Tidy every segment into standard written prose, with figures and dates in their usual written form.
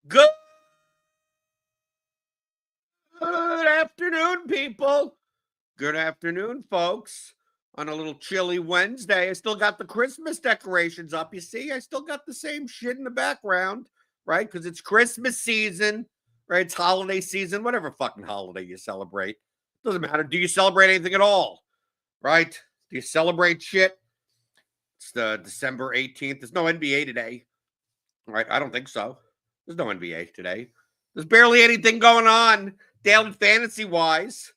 Good afternoon, people. Good afternoon, folks. On a little chilly Wednesday, I still got the Christmas decorations up. You see, I still got the same shit in the background, right? Because it's Christmas season, right? It's holiday season, whatever fucking holiday you celebrate. Doesn't matter. Do you celebrate anything at all, right? Do you celebrate shit? It's the December 18th. There's no NBA today, right? I don't think so. There's no NBA today. There's barely anything going on daily fantasy wise.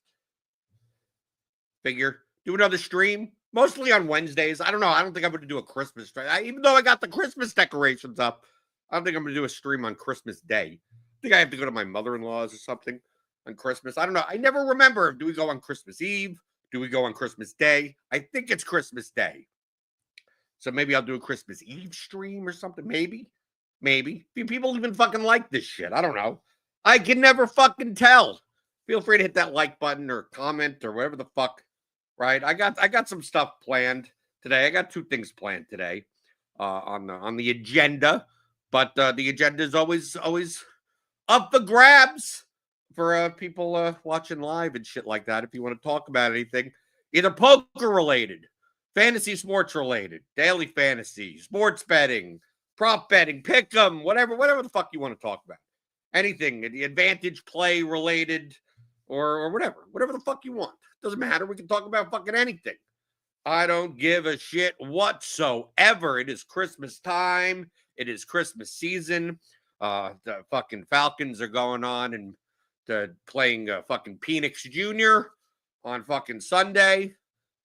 Figure do another stream, mostly on Wednesdays. I don't know. I don't think I'm going to do a Christmas stream. Even though I got the Christmas decorations up, I don't think I'm going to do a stream on Christmas Day. I think I have to go to my mother-in-law's or something on Christmas. I don't know. I never remember. Do we go on Christmas Eve? Do we go on Christmas Day? I think it's Christmas Day. So maybe I'll do a Christmas Eve stream or something. Maybe. People even fucking like this shit. I don't know. I can never fucking tell. Feel free to hit that like button or comment or whatever the fuck. Right? I got some stuff planned today. I got two things planned today on the agenda, but the agenda is always up for grabs for people watching live and shit like that. If you want to talk about anything, either poker related, fantasy sports related, daily fantasy, sports betting, prop betting, pick 'em, whatever the fuck you want to talk about. Anything, the advantage play related or whatever the fuck you want. Doesn't matter. We can talk about fucking anything. I don't give a shit whatsoever. It is Christmas time. It is Christmas season. The fucking Falcons are going on and playing fucking Penix Jr. on fucking Sunday.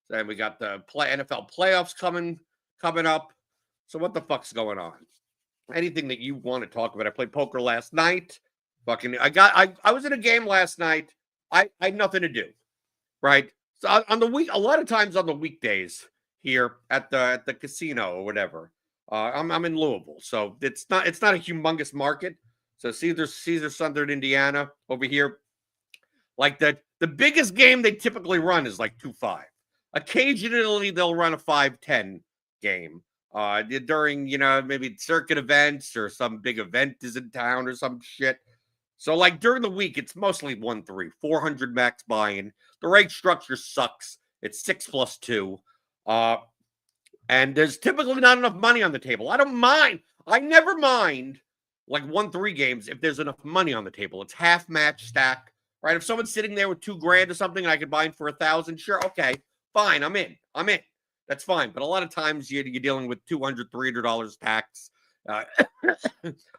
Then we got the NFL playoffs coming up. So what the fuck's going on? Anything that you want to talk about? I played poker last night. I was in a game last night. I had nothing to do. Right. So on the week, a lot of times on the weekdays here at the casino or whatever. I'm in Louisville, so it's not a humongous market. So Caesar Southern Indiana over here. Like the biggest game they typically run is like 2-5. Occasionally they'll run a 5-10 game. During maybe circuit events or some big event is in town or some shit. So, like, during the week, it's mostly 1-3, 400 max buy-in. The rate structure sucks. It's 6+2. And there's typically not enough money on the table. I don't mind. I never mind, like, 1-3 games if there's enough money on the table. It's half match stack, right? If someone's sitting there with $2,000 or something and I could buy in for $1,000, sure, okay, fine, I'm in. That's fine. But a lot of times you're dealing with $200, $300 tax. A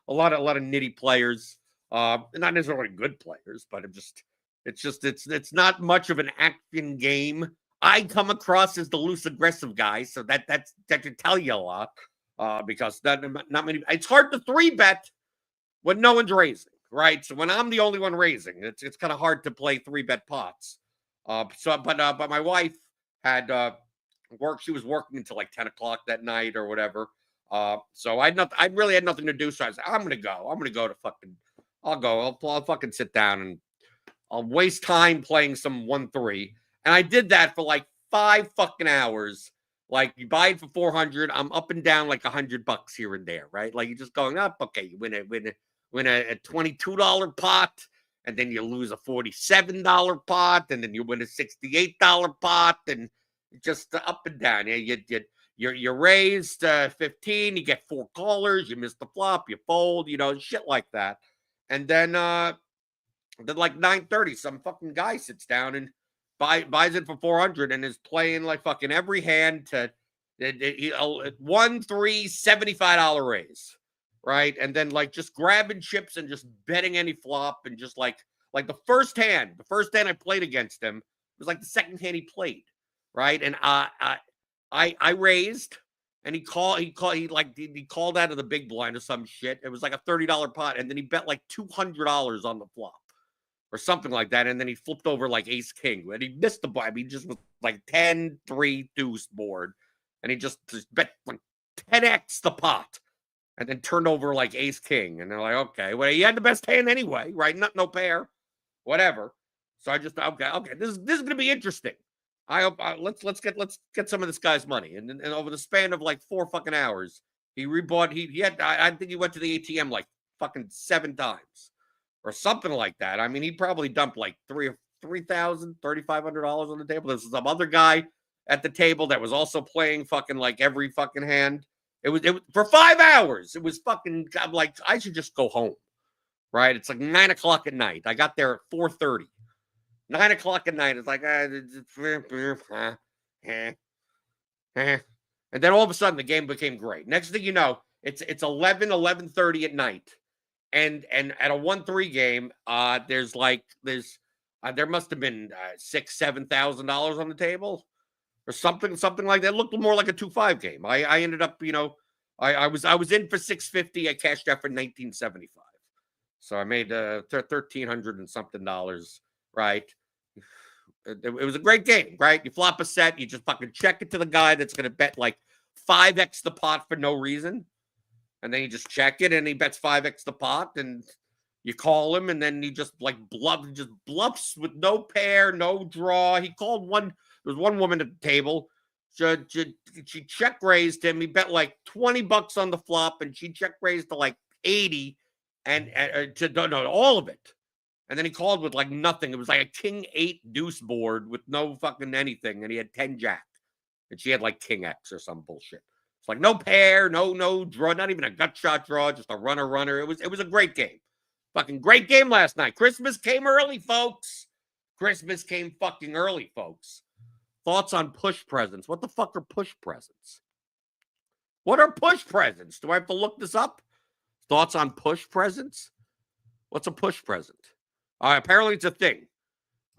lot of nitty players. Not necessarily good players, but it's not much of an action game. I come across as the loose aggressive guy, so that should tell you a lot. Because not many. It's hard to 3-bet when no one's raising, right? So when I'm the only one raising, it's kind of hard to play 3-bet pots. But my wife had work. She was working until like 10 o'clock that night or whatever. So I really had nothing to do. So I was like, I'm gonna go to fucking. I'll go. I'll fucking sit down and I'll waste time playing some 1-3. And I did that for like 5 fucking hours. Like you buy it for 400. I'm up and down like $100 here and there, right? Like you're just going up. Okay, you win a $22 pot, and then you lose a $47 pot, and then you win a $68 pot, and just up and down. You're raised 15. You get 4 callers. You miss the flop. You fold. Shit like that. And then like 9:30, some fucking guy sits down and buys it for 400 and is playing like fucking every hand to 1-3 $75 raise, right? And then like just grabbing chips and just betting any flop and just like the first hand I played against him was like the second hand he played, right? And I raised. And he called out of the big blind or some shit. It was like a $30 pot. And then he bet like $200 on the flop or something like that. And then he flipped over like ace king. And he missed the blind. He just was like 10-3 deuce board. And he just bet like 10x the pot. And then turned over like ace king. And they're like, okay, well, he had the best hand anyway, right? No pair, whatever. So I just, okay, this is going to be interesting. I hope let's get some of this guy's money, and over the span of like 4 fucking hours, he rebought. He had I think he went to the ATM like fucking 7 times or something like that. I mean, he probably dumped like $3,500 on the table. There's some other guy at the table that was also playing fucking like every fucking hand. It was for 5 hours. It was fucking. I'm like, I should just go home, right? It's like 9 o'clock at night. I got there at 4:30. 9 o'clock at night. It's like, and then all of a sudden the game became great. Next thing you know, it's 11:30 at night, and at a 1-3 game, there must have been $6,000-7,000 on the table or something like that. It looked more like a 2-5 game. I ended up, I was in for $650. I cashed out for $1,975. So I made $1,300 and something dollars, right? It was a great game, right? You flop a set, you just fucking check it to the guy that's going to bet like 5x the pot for no reason. And then you just check it and he bets 5x the pot and you call him and then he just like bluffs with no pair, no draw. He called one. There was one woman at the table. She check raised him. He bet like $20 on the flop and she check raised to like 80 and all of it. And then he called with like nothing. It was like a king 8 deuce board with no fucking anything. And he had 10 jack. And she had like king X or some bullshit. It's like no pair, no draw, not even a gut shot draw, just a runner. It was a great game. Fucking great game last night. Christmas came early, folks. Christmas came fucking early, folks. Thoughts on push presents? What the fuck are push presents? What are push presents? Do I have to look this up? Thoughts on push presents? What's a push present? Apparently it's a thing.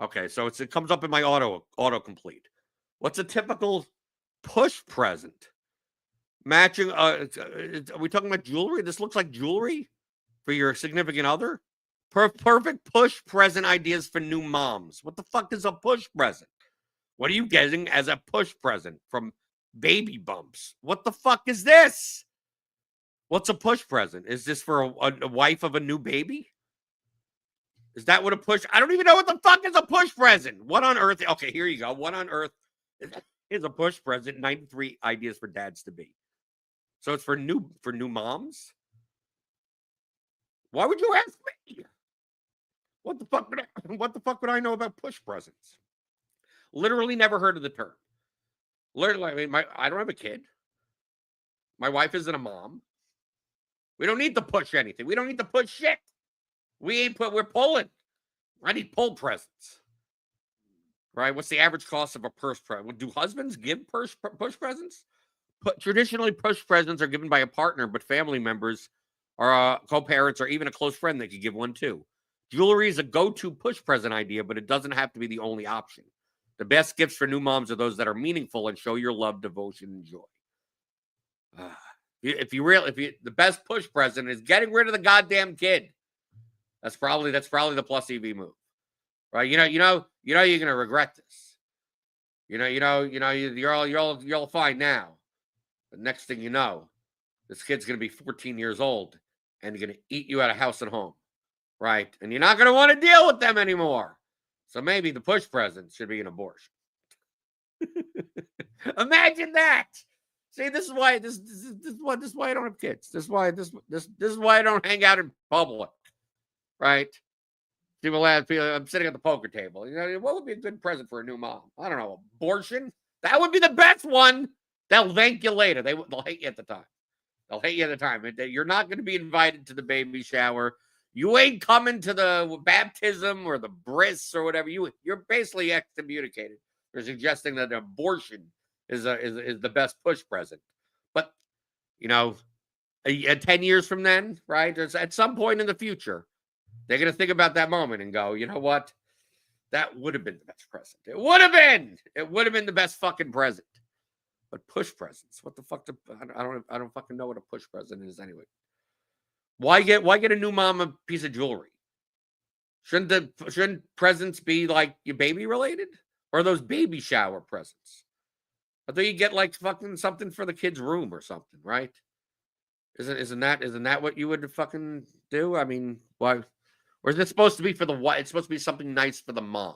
Okay, so it comes up in my autocomplete. What's a typical push present? Matching, are we talking about jewelry? This looks like jewelry for your significant other? Perfect push present ideas for new moms. What the fuck is a push present? What are you getting as a push present from Baby Bumps? What the fuck is this? What's a push present? Is this for a wife of a new baby? Is that what a push? I don't even know what the fuck is a push present. What on earth? Okay, here you go. What on earth is a push present? 93 ideas for dads to be. So it's for new moms. Why would you ask me? What the fuck would I know about push presents? Literally never heard of the term. Literally, I mean, I don't have a kid. My wife isn't a mom. We don't need to push anything. We don't need to push shit. We're pulling. I need pull presents. Right? What's the average cost of a push present? Do husbands give push presents? Traditionally, push presents are given by a partner, but family members or co-parents or even a close friend that could give one too. Jewelry is a go-to push present idea, but it doesn't have to be the only option. The best gifts for new moms are those that are meaningful and show your love, devotion, and joy. The best push present is getting rid of the goddamn kid. That's probably the plus EV move, right? You're gonna regret this. You're all fine now. The next thing you know, this kid's gonna be 14 years old and gonna eat you out of house and home, right? And you're not gonna want to deal with them anymore. So maybe the push present should be an abortion. Imagine that. See, this is why I don't have kids. This is why I don't hang out in public. Right? People ask, I'm sitting at the poker table. What would be a good present for a new mom? I don't know. Abortion? That would be the best one. They'll thank you later. They'll hate you at the time. They'll hate you at the time. You're not going to be invited to the baby shower. You ain't coming to the baptism or the bris or whatever. You're basically excommunicated for suggesting that abortion is the best push present. But 10 years from then, right? At some point in the future, they're going to think about that moment and go, you know what? That would have been the best present. It would have been the best fucking present. But push presents, what the fuck? I don't fucking know what a push present is anyway. Why get a new mom a piece of jewelry? Shouldn't presents be like your baby related? Or those baby shower presents? I thought you get like fucking something for the kid's room or something, right? Isn't that what you would fucking do? I mean, why? Or is it supposed to be for the what? It's supposed to be something nice for the mom.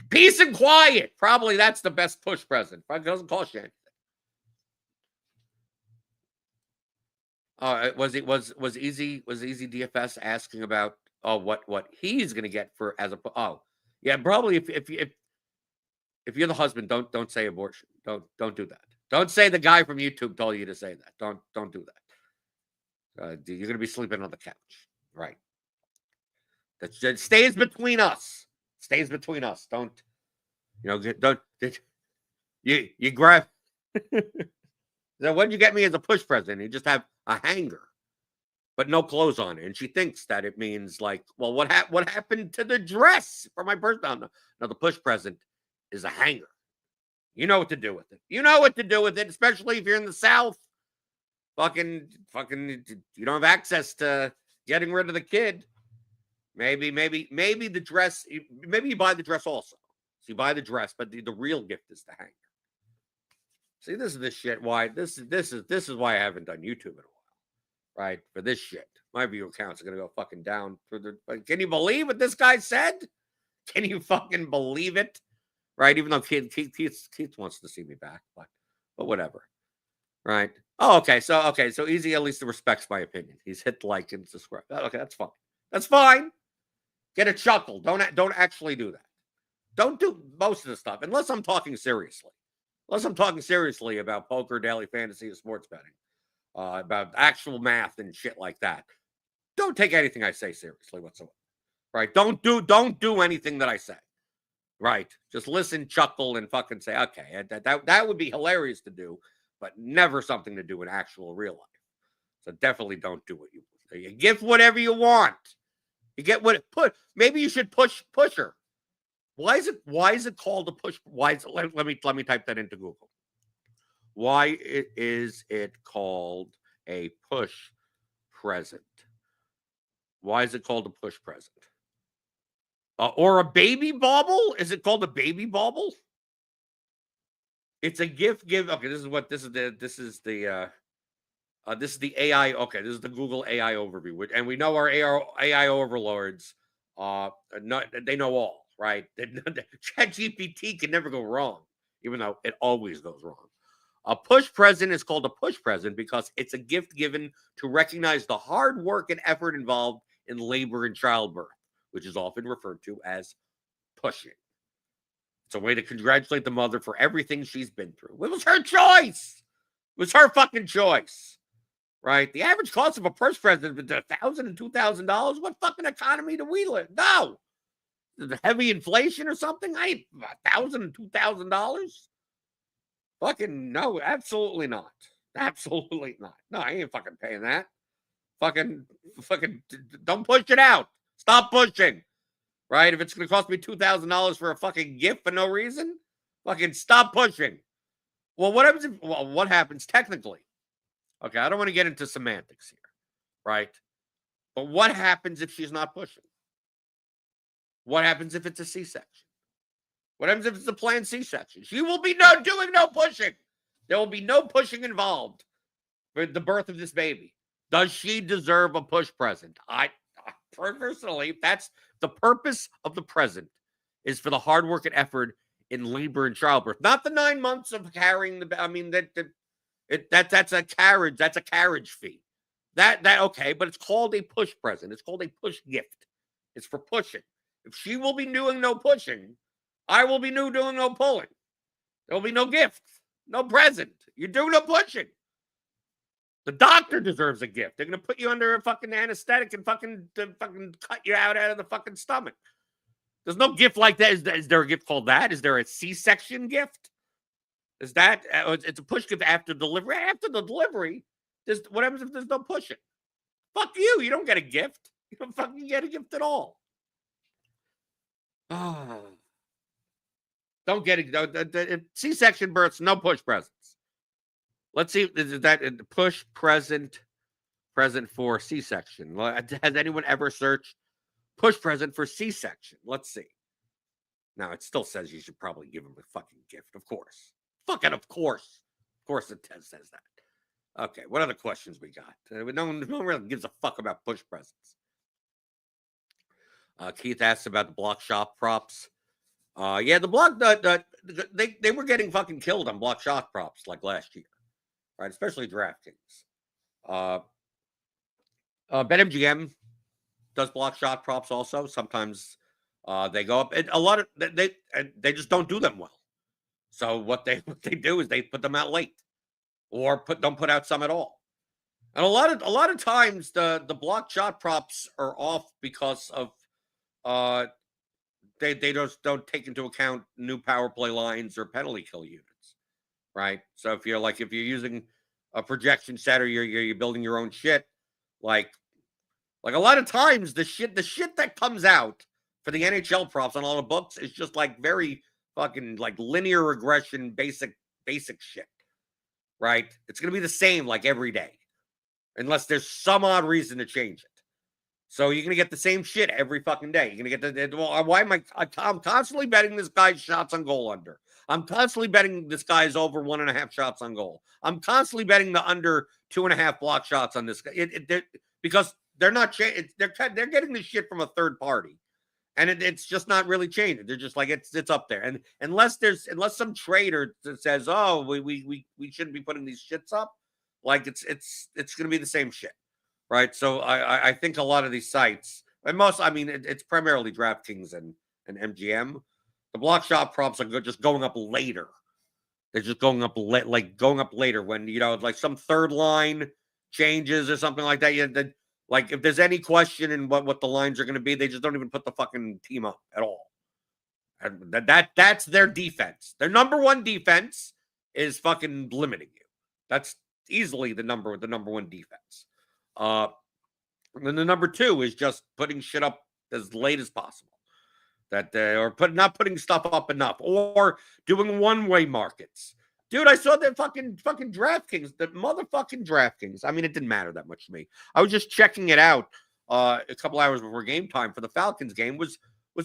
Peace and quiet. Probably that's the best push present. It doesn't cost you anything. Was Easy DFS asking about what he's gonna get for as a yeah, probably if you're the husband, don't say abortion. Don't do that. Don't say the guy from YouTube told you to say that. Don't do that. You're gonna be sleeping on the couch, right? That stays between us. Stays between us. Don't don't you grab. Now, when you get me as a push president, you just have a hanger, but no clothes on it, and she thinks that it means like, well, what happened to the dress for my birthday? No, the push present is a hanger. You know what to do with it. You know what to do with it, especially if you're in the South. Fucking, you don't have access to getting rid of the kid. Maybe the dress. Maybe you buy the dress also. So you buy the dress, but the real gift is the hanger. See, this is the shit. Why this is why I haven't done YouTube in a while, right? For this shit, my view counts are gonna go fucking down. Can you believe what this guy said? Can you fucking believe it? Right? Even though Keith wants to see me back, but whatever. Right? Oh, okay. So Easy at least respects my opinion. He's hit like and subscribe. Okay, that's fine. That's fine. Get a chuckle. Don't actually do that. Don't do most of the stuff unless I'm talking seriously. Unless I'm talking seriously about poker, daily fantasy, and sports betting, about actual math and shit like that. Don't take anything I say seriously whatsoever. Right? Don't do anything that I say. Right? Just listen, chuckle, and fucking say, okay, that would be hilarious to do, but never something to do in actual real life. So definitely don't do what you give whatever you want. You get what maybe you should pusher. Why is it called a push? Why is it, let me type that into Google. Why is it called a push present? Why is it called a push present? Or a baby bauble? Is it called a baby bauble? It's a gift give. Okay, this is the AI. Okay, this is the Google AI overview, and we know our AI overlords. They know all, right? ChatGPT can never go wrong, even though it always goes wrong. A push present is called a push present because it's a gift given to recognize the hard work and effort involved in labor and childbirth, which is often referred to as pushing. It's a way to congratulate the mother for everything she's been through. It was her choice. It was her fucking choice. Right? The average cost of a push present is $1,000 and $2,000. What fucking economy do we live? No. The heavy inflation or something? I ain't $1,000 and $2,000. Fucking no, absolutely not. Absolutely not. No, I ain't fucking paying that. Fucking don't push it out. Stop pushing. Right? If it's gonna cost me $2,000 for a fucking gift for no reason, fucking stop pushing. Well, what happens technically? Okay, I don't want to get into semantics here, right? But what happens if she's not pushing? What happens if it's a C-section? What happens if it's a planned C-section? She will be doing no pushing. There will be no pushing involved for the birth of this baby. Does she deserve a push present? I personally, that's the purpose of the present, is for the hard work and effort in labor and childbirth, not the 9 months of carrying the. I mean that's a carriage. That's a carriage fee. That okay, but it's called a push present. It's called a push gift. It's for pushing. If she will be doing no pushing, I will be doing no pulling. There will be no gift, no present. You're doing no pushing. The doctor deserves a gift. They're gonna put you under a fucking anesthetic and fucking cut you out of the fucking stomach. There's no gift like that. Is there a gift called that? Is there a C-section gift? Is that it's a push gift after delivery? After the delivery, what happens if there's no pushing? Fuck you. You don't get a gift. You don't fucking get a gift at all. Don't get it. C-section births, no push presents. Let's see. Is that push present for C-section? Has anyone ever searched push present for C-section? Let's see. Now, it still says you should probably give him a fucking gift, of course. Fucking of course. Of course it says that. Okay, what other questions we got? No one really gives a fuck about push presents. Keith asked about the block shop props. Yeah, the block, they were getting fucking killed on block shop props like last year, right? Especially DraftKings. BetMGM does block shot props also. Sometimes they go up. And a lot of they just don't do them well. So what they do is they put them out late, or don't put out some at all. And a lot of times the block shot props are off because of uh they just don't take into account new power play lines or penalty kill units, right? So if you're using a projection set, or you're building your own shit, like a lot of times the shit that comes out for the NHL props on all the books is just like very fucking like linear regression, basic shit, right? It's gonna be the same like every day, unless there's some odd reason to change it. So you're gonna get the same shit every fucking day. You're gonna get why am I'm constantly betting this guy's shots on goal under. I'm constantly betting this guy's over 1.5 shots on goal. I'm constantly betting the under 2.5 block shots on this guy. Because they're not they're getting this shit from a third party, and it's just not really changing. They're just like it's up there, and unless some trader that says, oh, we shouldn't be putting these shits up, like it's gonna be the same shit. Right. So I think a lot of these sites, and it's primarily DraftKings and MGM. The block shot props are just going up later. They're just going up going up later when like some third line changes or something like that. Like if there's any question in what the lines are going to be, they just don't even put the fucking team up at all. And that's their defense. Their number one defense is fucking limiting you. That's easily the number one defense. And then the number two is just putting shit up as late as possible. Or not putting stuff up enough, or doing one-way markets. Dude, I saw that fucking DraftKings, the motherfucking DraftKings. I mean, it didn't matter that much to me. I was just checking it out a couple hours before game time for the Falcons game. Was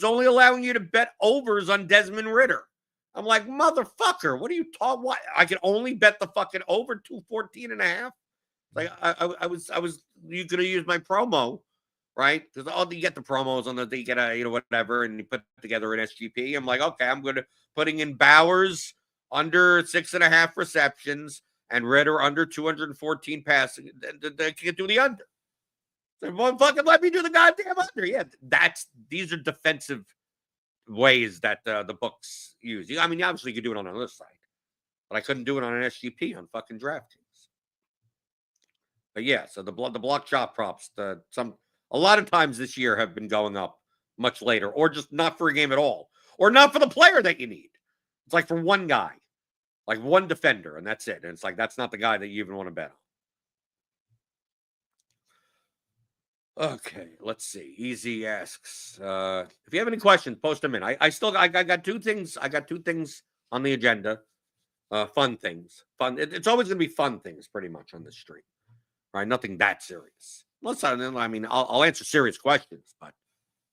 only allowing you to bet overs on Desmond Ridder. I'm like, motherfucker, what are you talking? What? I can only bet the fucking over 214.5. Like I was you could have used my promo, right? Because you get the promos on you get a whatever, and you put together an SGP. I'm like, okay, I'm putting in Bowers under 6.5 receptions and Ridder under 214 passing. They can't do the under. So well, fucking let me do the goddamn under. Yeah, these are defensive ways that the books use. I mean, obviously you could do it on another side, but I couldn't do it on an SGP on fucking DraftKings. But yeah, so the block shot props, a lot of times this year have been going up much later, or just not for a game at all, or not for the player that you need. It's like for one guy, like one defender, and that's it. And it's like that's not the guy that you even want to bet on. Okay, let's see. Easy asks, if you have any questions, post them in. I got two things. I got two things on the agenda. Fun things. It's always going to be fun things, pretty much, on this stream. Right, nothing that serious. I'll answer serious questions, but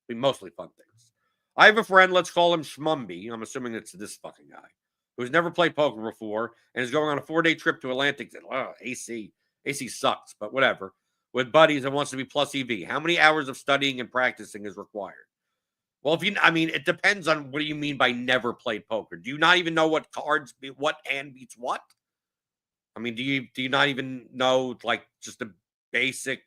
it'll be mostly fun things. I have a friend, let's call him Schmumby. I'm assuming it's this fucking guy, who's never played poker before and is going on a 4-day trip to Atlantic. Oh, AC sucks, but whatever. With buddies and wants to be plus EV. How many hours of studying and practicing is required? Well, it depends on what do you mean by never played poker. Do you not even know what hand beats what? I mean, do you not even know like just the basic,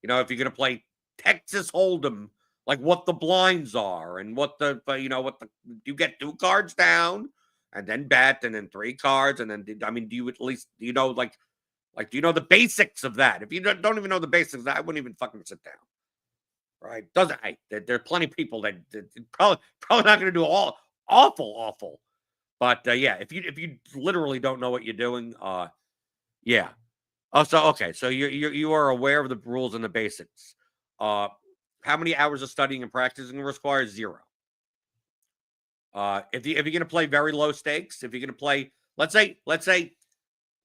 if you're gonna play Texas Hold'em, like what the blinds are and what you get 2 cards down and then bet and then 3 cards and then do you at least do you know do you know the basics of that? If you don't even know the basics of that, I wouldn't even fucking sit down. Right? There are plenty of people that probably not gonna do all awful. But yeah, if you literally don't know what you're doing, yeah. Oh, so okay. So you are aware of the rules and the basics. How many hours of studying and practicing requires 0. If you're gonna play very low stakes, if you're gonna play, let's say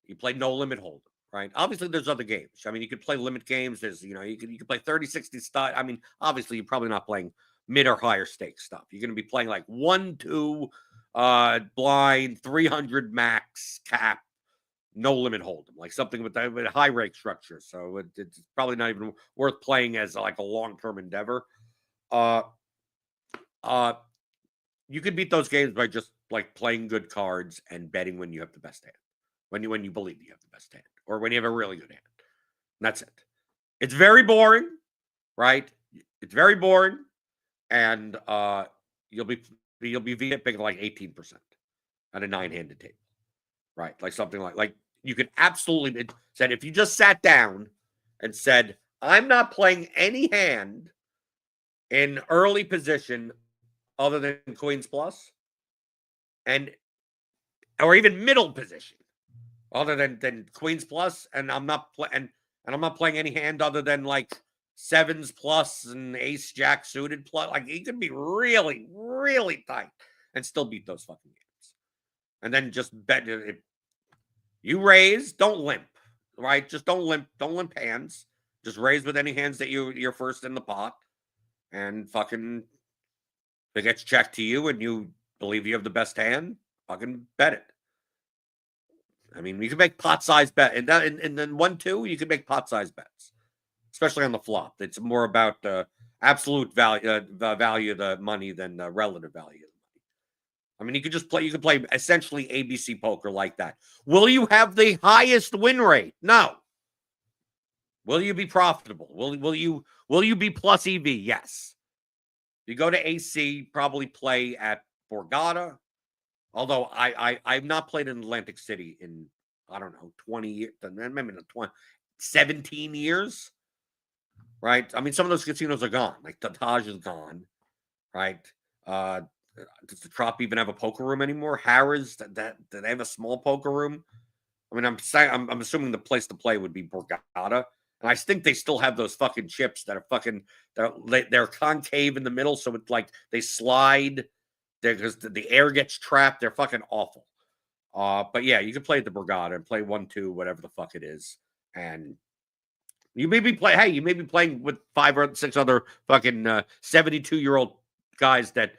you play no limit hold'em, right? Obviously, there's other games. I mean, you could play limit games. There's you could play 30-60 stuff. I mean, obviously, you're probably not playing mid or higher stakes stuff. You're gonna be playing like 1-2 blind, 300 max cap. No limit hold'em, like something with a high rake structure. So it's probably not even worth playing as like a long-term endeavor. You could beat those games by just like playing good cards and betting when you have the best hand, when you believe you have the best hand, or when you have a really good hand. And that's it. It's very boring, right? It's very boring, and you'll be VIPing like 18% at a 9-handed table, right? Like something like you could absolutely said if you just sat down and said, "I'm not playing any hand in early position other than Queens Plus, and or even middle position other than Queens Plus, and I'm not and I'm not playing any hand other than like sevens plus and ace jack suited plus. Like you could be really, really tight and still beat those fucking games. And then just bet if you raise, don't limp, right? Just don't limp hands. Just raise with any hands that you're first in the pot, and fucking if it gets checked to you and you believe you have the best hand, fucking bet it. I mean, you can make pot size bet, and then 1-2, you can make pot size bets, especially on the flop. It's more about absolute value, value of the money than relative value of the money. I mean, you could just play. You could play essentially ABC poker like that. Will you have the highest win rate? No. Will you be profitable? Will you be plus EV? Yes. You go to AC, probably play at Borgata. Although I've not played in Atlantic City in, I don't know, 20 years, maybe not 20, 17 years, right? I mean, some of those casinos are gone. Like the Taj is gone, right? Does the Trop even have a poker room anymore? Harrah's, do they have a small poker room? I mean, I'm assuming the place to play would be Borgata. And I think they still have those fucking chips that are fucking, they're concave in the middle. So it's like they slide because the air gets trapped. They're fucking awful. But yeah, you can play at the Borgata and play 1-2, whatever the fuck it is. And you may be playing with 5 or 6 other fucking 72-year-old guys that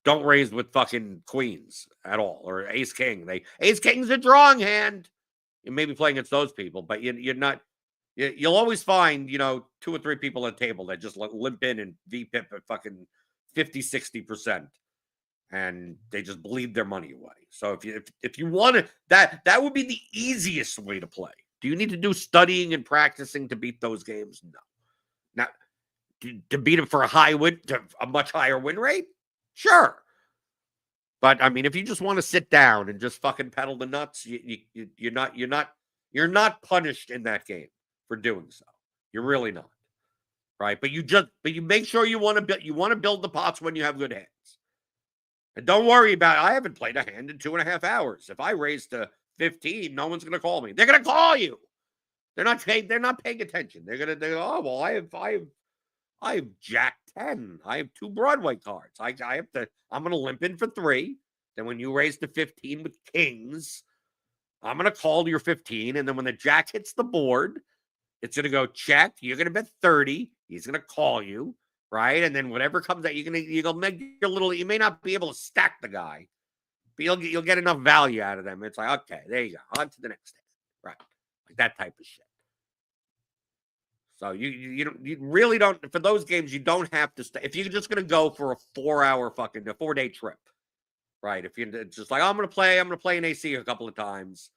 don't raise with fucking queens at all, or ace king. Ace king's a drawing hand. You may be playing against those people, but you're not. You'll always find 2 or 3 people at the table that just limp in and VPIP at fucking 50-60%. And they just bleed their money away. So if you want to, that would be the easiest way to play. Do you need to do studying and practicing to beat those games? No. Now, to beat them for a much higher win rate? Sure. But I mean, if you just want to sit down and just fucking pedal the nuts, you're not punished in that game for doing so. You're really not. Right? But you make sure you want to build the pots when you have good hands. And don't worry about it. I haven't played a hand in 2.5 hours. If I raise to 15, no one's going to call me. They're going to call you. They're not paying attention. They're going to go, oh, well, I have Jack 10. I have 2 Broadway cards. I'm going to limp in for 3. Then when you raise to 15 with kings, I'm going to call your 15. And then when the Jack hits the board, it's going to go check. You're going to bet 30. He's going to call you. Right, and then whatever comes out, you'll make your little. You may not be able to stack the guy, but you'll get enough value out of them. It's like, okay, there you go, on to the next thing, right? Like that type of shit. So you really don't, for those games. You don't have to stay if you're just going to go for a 4-day trip, right? If you're just like, oh, I'm going to play an AC a couple of times,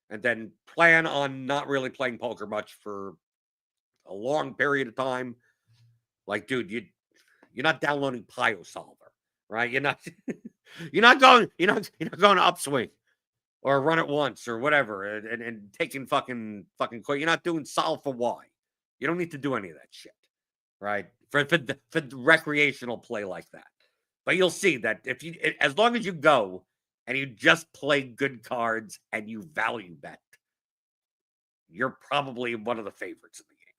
and then plan on not really playing poker much for a long period of time. Like, dude, you're not downloading PioSolver, right? You're not going to Upswing or Run It Once or whatever, and taking fucking. You're not doing Solve for Y. You don't need to do any of that shit, right? For recreational play like that. But you'll see that as long as you go and you just play good cards and you value bet, you're probably one of the favorites in the game.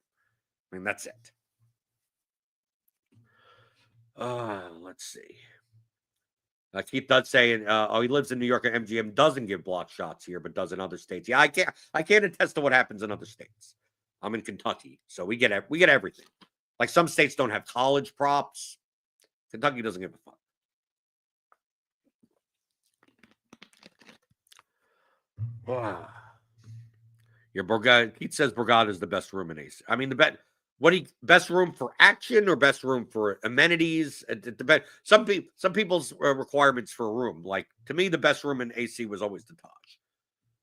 I mean, that's it. Let's see. Keith does saying, he lives in New York, and MGM doesn't give block shots here, but does in other states. Yeah, I can't attest to what happens in other states. I'm in Kentucky, so we get everything. Like some states don't have college props. Kentucky doesn't give a fuck. Your Borgata, Keith says Borgata is the best room in AC. I mean, best room for action or best room for amenities? It depends. Some people's requirements for a room. Like to me, the best room in AC was always the Taj,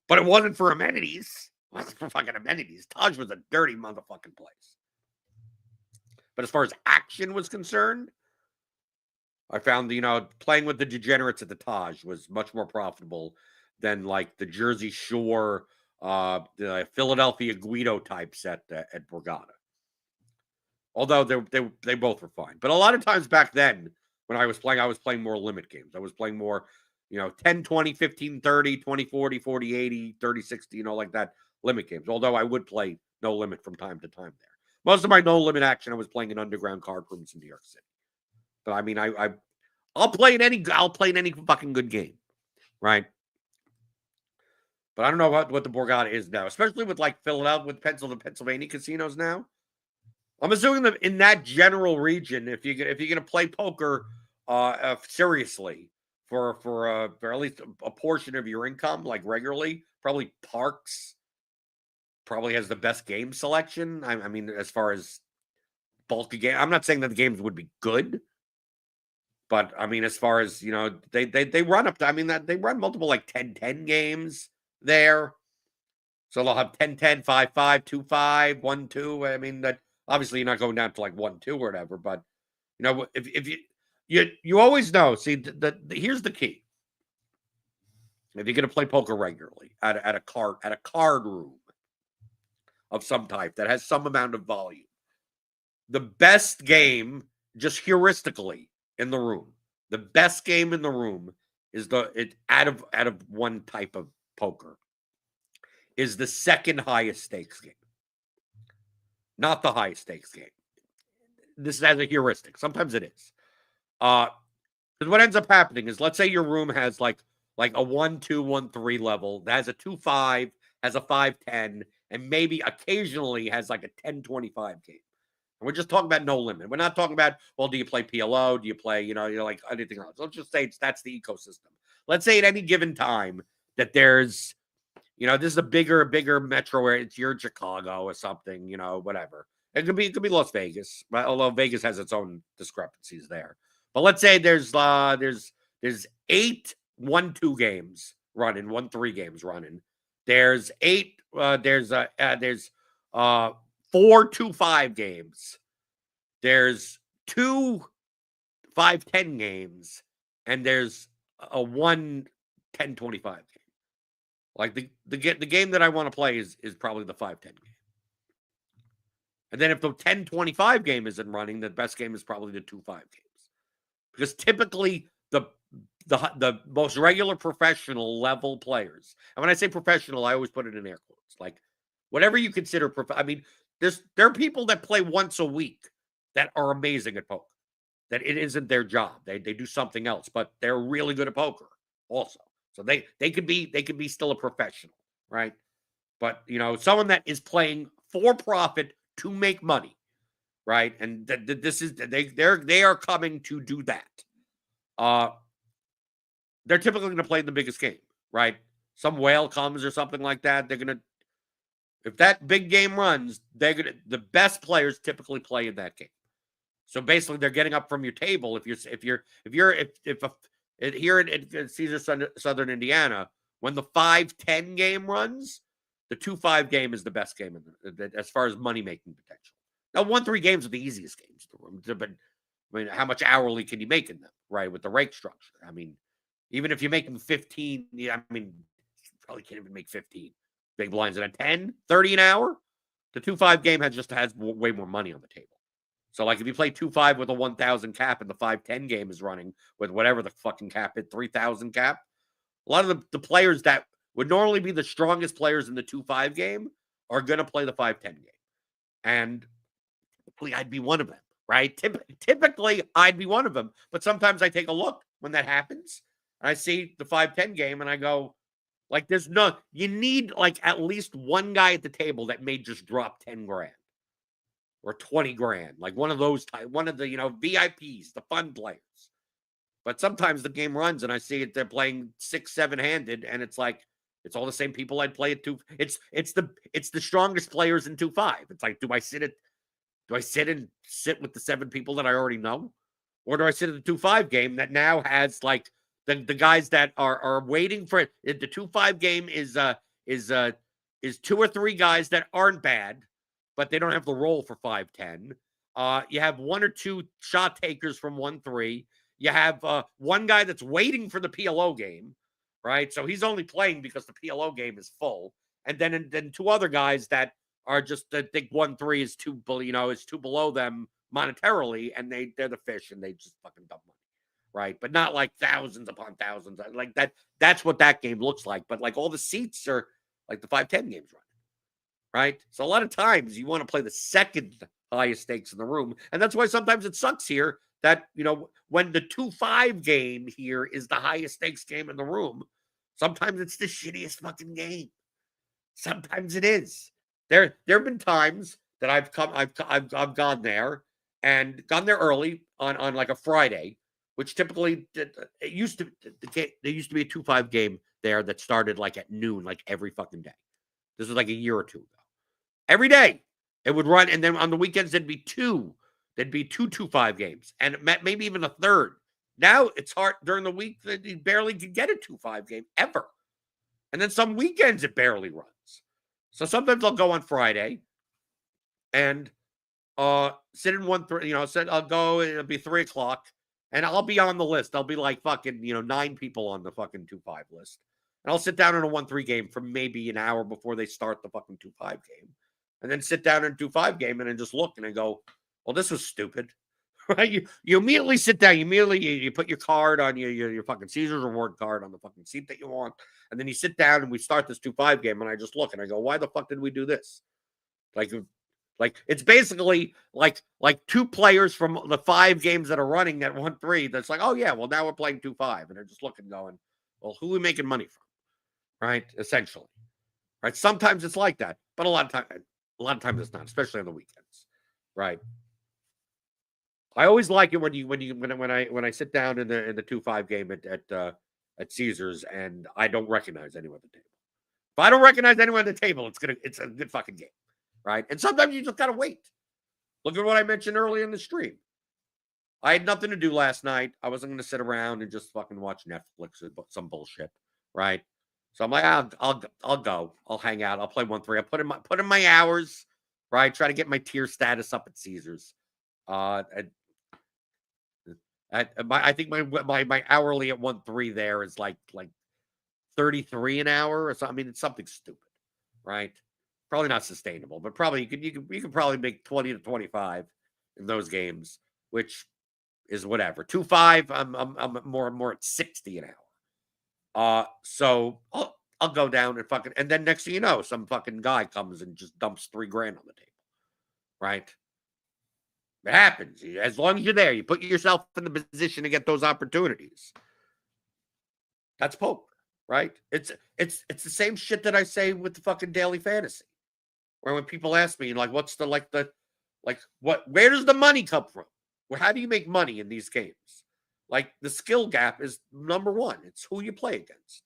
but it wasn't for amenities. What's the fucking amenities? Taj was a dirty motherfucking place. But as far as action was concerned, I found, playing with the degenerates at the Taj was much more profitable than like the Jersey Shore, the Philadelphia Guido types at Borgata. Although they both were fine. But a lot of times back then, when I was playing more limit games. I was playing more, 10, 20, 15, 30, 20, 40, 40, 80, 30, 60, like that limit games. Although I would play no limit from time to time there. Most of my no limit action, I was playing in underground card rooms in New York City. But I mean, I'll play in any fucking good game, right? But I don't know what the Borgata is now, especially with like Philadelphia, with Pennsylvania casinos now. I'm assuming that in that general region, if you're gonna play poker seriously for at least a portion of your income, like regularly, probably Parks probably has the best game selection. I mean, as far as bulk of game, I'm not saying that the games would be good, but I mean, as far as they run up to, I mean, that they run multiple like 10-10 games there. So they'll have 10-10, 5-5, 2-5, 1-2. I mean, that obviously you're not going down to like 1-2 or whatever, but if you always know. See, here's the key. If you're going to play poker regularly at a card room of some type that has some amount of volume, the best game, just heuristically in the room, the best game in the room is out of one type of poker is the second highest stakes game, not the highest stakes game. This is as a heuristic. Sometimes it is. Because what ends up happening is, let's say your room has like a 1-2, 1-3 level that has a 2-5, has a 5-10, and maybe occasionally has like a 10-25 game. And we're just talking about no limit. We're not talking about, well, do you play PLO? Do you play, like anything else? Let's just say that's the ecosystem. Let's say at any given time that there's, this is a bigger metro where it's you're in Chicago or something, whatever. It could be Las Vegas, although Vegas has its own discrepancies there. But let's say there's 8 1-2 games running, 1-3 games running. There's 4 2-5 games. There's 2 5-10 games, and there's a 1 10-25 game. Like the game that I want to play is probably the 5-10 game. And then if the 10-25 game isn't running, the best game is probably the 2-5 games. Because typically the most regular professional level players, and when I say professional, I always put it in air quotes, like whatever you consider I mean, there are people that play once a week that are amazing at poker. That it isn't their job. They do something else, but they're really good at poker also. So they could be still a professional, right? But someone that is playing for profit to make money, right? And this is they are coming to do that. They're typically going to play the biggest game, right? Some whale comes or something like that. They're going to, if that big game runs, the best players typically play in that game. So basically, they're getting up from your table. If here in Caesar Southern Indiana, when the 5-10 game runs, the 2-5 game is the best game as far as money making potential. Now, 1-3 games are the easiest games in the room, but I mean, how much hourly can you make in them, right? With the rake structure, I mean, even if you make them 15, I mean, you probably can't even make 15 big blinds at a 10, 30 an hour. The 2-5 game has way more money on the table. So, like, if you play 2-5 with a 1,000 cap and the 5-10 game is running with whatever the fucking cap is, 3,000 cap, a lot of the players that would normally be the strongest players in the 2-5 game are going to play the 5-10 game. And typically, I'd be one of them, right? Typically, I'd be one of them. But sometimes I take a look when that happens, and I see the 5-10 game, and I go, like, you need, like, at least one guy at the table that may just drop 10 grand. Or 20 grand, like one of those type, one of the VIPs, the fun players. But sometimes the game runs and I see it, they're playing 6-7 handed, and it's like it's all the same people I'd play at 2. It's the strongest players in 2-5. It's like, do I sit with the 7 people that I already know, or do I sit at the 2-5 game that now has like the guys that are waiting for it? The 2-5 game is is 2 or 3 guys that aren't bad, but they don't have the role for 5'10". You have 1 or 2 shot takers from 1-3. You have one guy that's waiting for the PLO game, right? So he's only playing because the PLO game is full. And then 2 other guys that are just, I think 1-3 is too, is too below them monetarily, and they're the fish and they just fucking dump money, right? But not like thousands upon thousands like that. That's what that game looks like. But like all the seats are like the 5-10 games running, right? So a lot of times you want to play the second highest stakes in the room, and that's why sometimes it sucks here that when the 2-5 game here is the highest stakes game in the room, sometimes it's the shittiest fucking game. Sometimes it is. There have been times that I've gone there and gone there early on like a Friday, which typically there used to be a 2-5 game there that started like at noon, like every fucking day. This was like a year or two ago. Every day it would run, and then on the weekends there'd be two 2-5 games, and maybe even a third. Now it's hard during the week that you barely could get a 2-5 game ever, and then some weekends it barely runs. So sometimes I'll go on Friday and sit in 1-3. I'll go. It'll be 3:00, and I'll be on the list. I'll be like fucking 9 people on the fucking 2-5 list, and I'll sit down in a 1-3 game for maybe an hour before they start the fucking 2-5 game, and then sit down in a 2-5 game and then just look and I go, well, this was stupid. Right? You immediately sit down. You put your card on your fucking Caesars reward card on the fucking seat that you want, and then you sit down and we start this 2-5 game, and I just look and I go, why the fuck did we do this? Like it's basically like 2 players from the 5 games that are running at 1-3. That's like, oh yeah, well now we're playing 2-5, and they're just looking, going, well, who are we making money from? Right? Essentially, right? Sometimes it's like that, but a lot of times it's not, especially on the weekends, right? I always like it when I sit down in the 2-5 game at Caesars and I don't recognize anyone at the table. If I don't recognize anyone at the table, it's a good fucking game, right? And sometimes you just gotta wait. Look at what I mentioned earlier in the stream. I had nothing to do last night. I wasn't going to sit around and just fucking watch Netflix or some bullshit, right? So I'm like, I'll go. I'll hang out. I'll play 1-3. I'll put in my hours, right? Try to get my tier status up at Caesars. I think my hourly at 1-3 there is like 33 an hour or something. I mean, it's something stupid, right? Probably not sustainable, but probably you could probably make 20 to 25 in those games, which is whatever. 2-5, I'm more at 60 an hour. So I'll go down and then next thing you know, some fucking guy comes and just dumps $3,000 on the table, right? It happens. As long as you're there, you put yourself in the position to get those opportunities. That's poker, right? It's the same shit that I say with the fucking daily fantasy. Where when people ask me, like, what's where does the money come from? Well, how do you make money in these games? Like, the skill gap is number one. It's who you play against.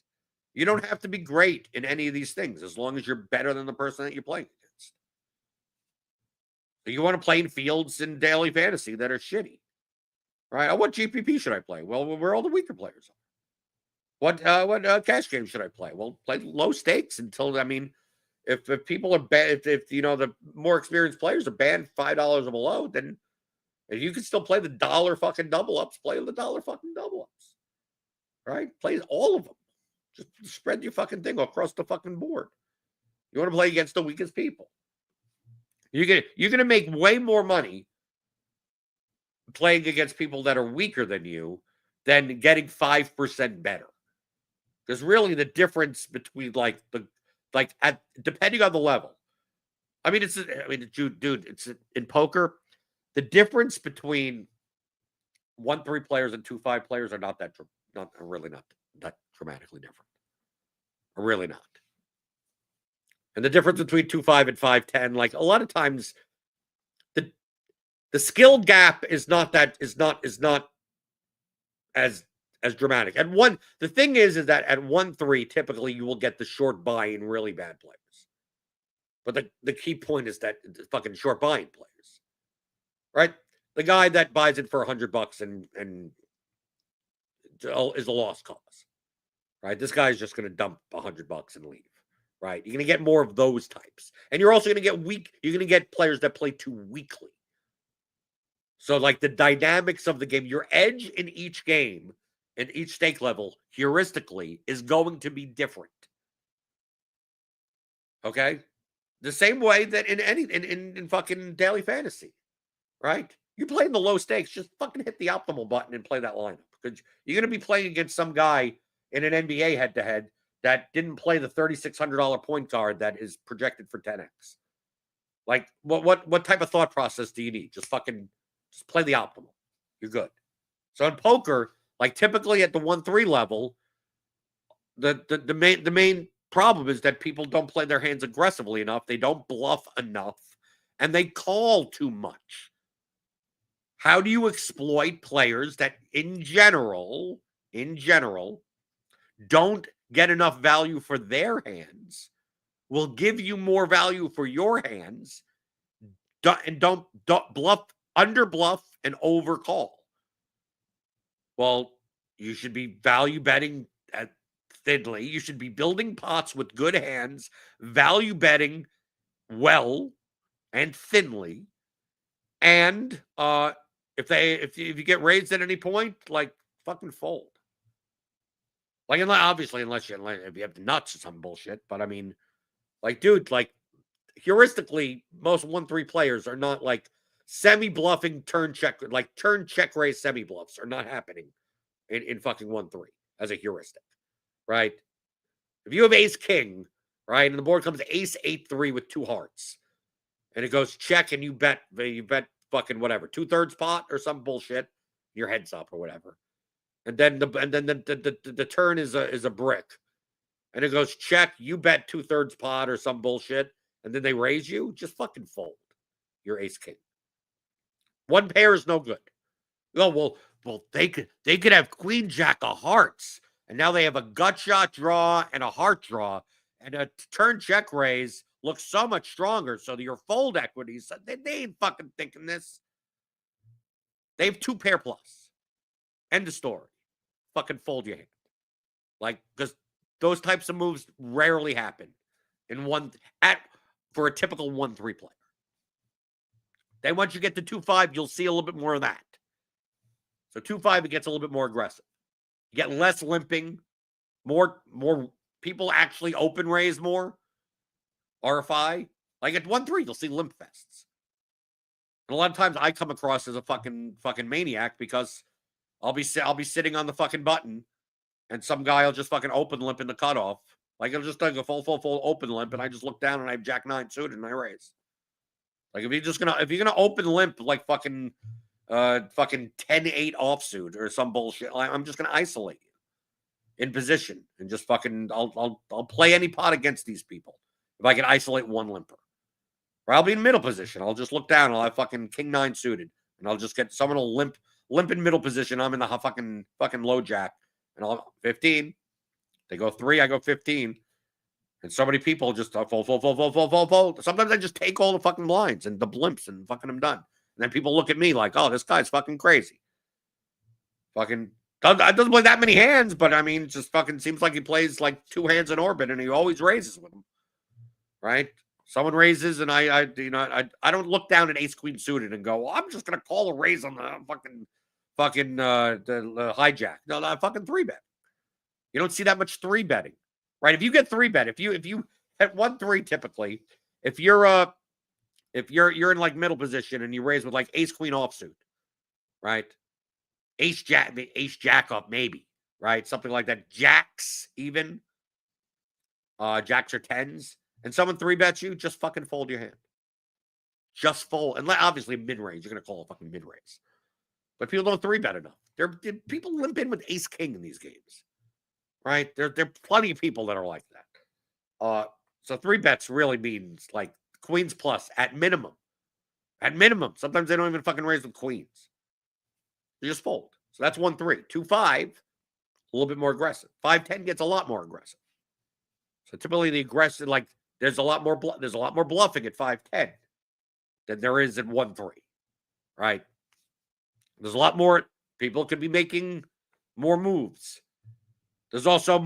You don't have to be great in any of these things as long as you're better than the person that you're playing against. You want to play in fields in daily fantasy that are shitty, right? Oh, what GPP should I play? Well, where all the weaker players are. What cash game should I play? Well, play low stakes until, I mean, if people are bad, if the more experienced players are banned $5 or below, then if you can still play the dollar fucking double ups, play the dollar fucking double ups, right? Play all of them. Just spread your fucking thing across the fucking board. You want to play against the weakest people. You're gonna make way more money playing against people that are weaker than you than getting 5% better. Because really the difference between depending on the level. I mean, dude, it's in poker, the difference between 1-3 players and 2-5 players are not that dramatically different. Really not. And the difference between 2-5 and 5-10, like a lot of times the skill gap is not as dramatic. And the thing is that at 1-3, typically you will get the short buy-in really bad players. But the key point is that the fucking short buying players, right? The guy that buys it for $100 and is a lost cause, right? This guy's just going to dump $100 and leave, right? You're going to get more of those types. And you're also going to get weak. You're going to get players that play too weakly. So, like the dynamics of the game, your edge in each game and each stake level, heuristically, is going to be different. Okay? The same way that in fucking daily fantasy, right? You play in the low stakes, just fucking hit the optimal button and play that lineup. Because you're going to be playing against some guy in an NBA head-to-head that didn't play the $3,600 point guard that is projected for 10x. Like, what type of thought process do you need? Just play the optimal. You're good. So in poker, like typically at the 1-3 level, the main problem is that people don't play their hands aggressively enough. They don't bluff enough, and they call too much. How do you exploit players that in general don't get enough value for their hands, will give you more value for your hands, and don't bluff, under bluff, and over call? Well, you should be value betting thinly. You should be building pots with good hands, value betting well and thinly. And if you get raised at any point, like fucking fold. Like, unless if you have the nuts or some bullshit. But I mean, like, dude, like heuristically, most 1-3 players are not like semi-bluffing turn check raise semi-bluffs are not happening in fucking 1-3 as a heuristic, right? If you have ace king, right, and the board comes ace 8-3 with 2 hearts, and it goes check, and you bet fucking whatever 2/3 pot or some bullshit, your heads up or whatever, and then the turn is a brick, and it goes check, you bet 2/3 pot or some bullshit, and then they raise you, just fucking fold. Your ace king. One pair is no good. Oh, well, they could have queen jack of hearts, and now they have a gut shot draw and a heart draw, and a turn check raise looks so much stronger. So your fold equities, they ain't fucking thinking this. They have 2 pair plus. End of story. Fucking fold your hand. Like, because those types of moves rarely happen for a typical 1-3 player. Then once you get to 2-5, you'll see a little bit more of that. So 2-5, it gets a little bit more aggressive. You get less limping, more people actually open raise more. RFI, like at 1-3, you'll see limp fests. And a lot of times I come across as a fucking maniac because I'll be sitting on the fucking button, and some guy will just fucking open limp in the cutoff. Like, it'll just like a full open limp, and I just look down and I have Jack 9 suited and I raise. Like, if you're gonna open limp like fucking 10-8 offsuit or some bullshit, I'm just gonna isolate you in position and just fucking I'll play any pot against these people if I can isolate one limper. Or I'll be in middle position. I'll just look down. I'll have fucking king 9 suited, and I'll just get someone will limp in middle position. I'm in the fucking low jack, and I'll 15. They go 3, I go 15. And so many people just fold. Sometimes I just take all the fucking blinds and the blimps and fucking I'm done. And then people look at me like, oh, this guy's fucking crazy. Fucking doesn't play that many hands, but I mean, it just fucking seems like he plays like 2 hands in orbit, and he always raises with them. Right? Someone raises, and I don't look down at ace queen suited and go, well, I'm just gonna call a raise on the the hijack. No, fucking 3-bet. You don't see that much 3-betting. Right? If you get 3-bet, if you at 1-3 typically, if you're in like middle position and you raise with like ace queen offsuit, right? Ace jack up maybe, right? Something like that. Jacks even. Jacks or 10s, and someone 3-bets you, just fucking fold your hand. Just fold, and obviously mid-range, you're gonna call a fucking mid-raise. But people don't 3-bet enough. People limp in with ace king in these games. Right? There are plenty of people that are like that. So 3-bets really means like queens plus at minimum. At minimum. Sometimes they don't even fucking raise with queens. You just fold. So that's 1-3. 2-5, a little bit more aggressive. 5-10 gets a lot more aggressive. So typically the aggressive, like there's a lot more bluffing at 5-10 than there is at 1-3. Right? There's a lot more. People could be making more moves. There's also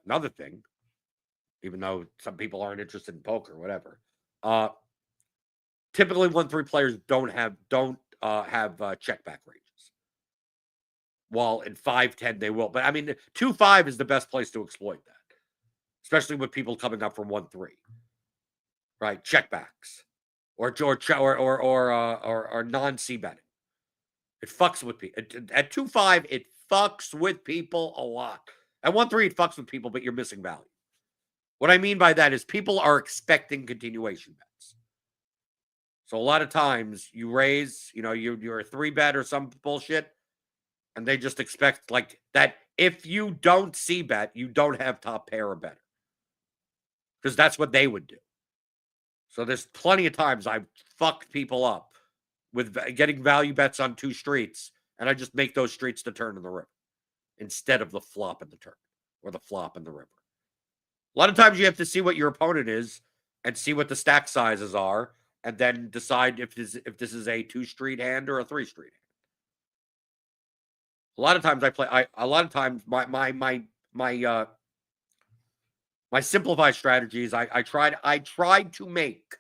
Another thing, even though some people aren't interested in poker, whatever. Typically, 1-3 players don't have check back ranges. While in 5-10 they will, but I mean 2-5 is the best place to exploit that, especially with people coming up from 1-3, right? Checkbacks or non C betting. It fucks with people at 2-5. It fucks with people a lot. At 1-3, it fucks with people, but you're missing value. What I mean by that is people are expecting continuation bets. So a lot of times you raise, you're a 3-bet or some bullshit, and they just expect like that. If you don't C bet, you don't have top pair or better, because that's what they would do. So there's plenty of times I've fucked people up with getting value bets on 2 streets, and I just make those streets the turn in the river instead of the flop in the turn or the flop in the river. A lot of times you have to see what your opponent is and see what the stack sizes are, and then decide if this is a 2-street hand or a 3-street hand. A lot of times my simplified strategies, I tried to make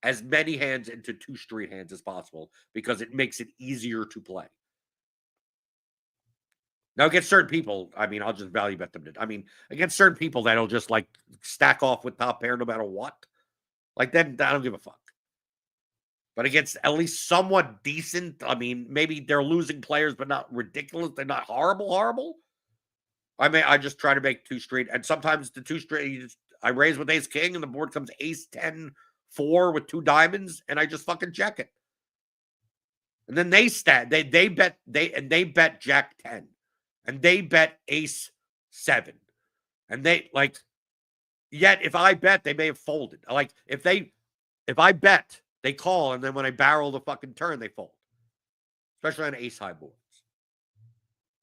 as many hands into 2-street hands as possible because it makes it easier to play. Now, against certain people, I mean, I'll just value bet them. Against certain people that'll just like stack off with top pair no matter what. Like, then I don't give a fuck. But against at least somewhat decent, I mean, maybe they're losing players, but not ridiculous. They're not horrible. I just try to make 2-street, and sometimes the 2-street, I raise with ace king, and the board comes ace 10 4 with 2 diamonds, and I just fucking check it. And then they bet jack 10, and they bet ace 7, and yet if I bet, they may have folded. Like if I bet, they call, and then when I barrel the fucking turn, they fold, especially on ace high boards.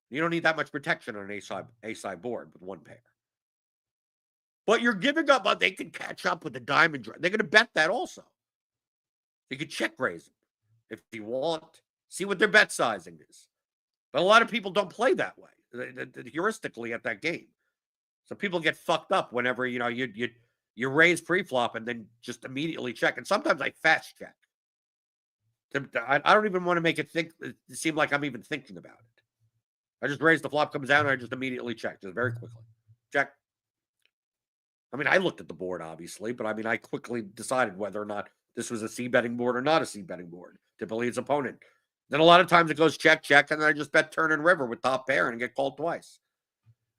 You don't need that much protection on an ace high board with 1 pair. But you're giving up on they can catch up with the diamond. They're going to bet that also. You could check raise them if you want. See what their bet sizing is. But a lot of people don't play that way, heuristically at that game. So people get fucked up whenever you raise pre-flop and then just immediately check. And sometimes I fast check. I don't even want to make it seem like I'm even thinking about it. I just raise, the flop comes down, and I just immediately check, just very quickly. Check. I mean, I looked at the board, obviously, but I quickly decided whether or not this was a C betting board or not a C betting board. Typically, it's opponent. Then a lot of times it goes check, and then I just bet turn and river with top pair and get called twice.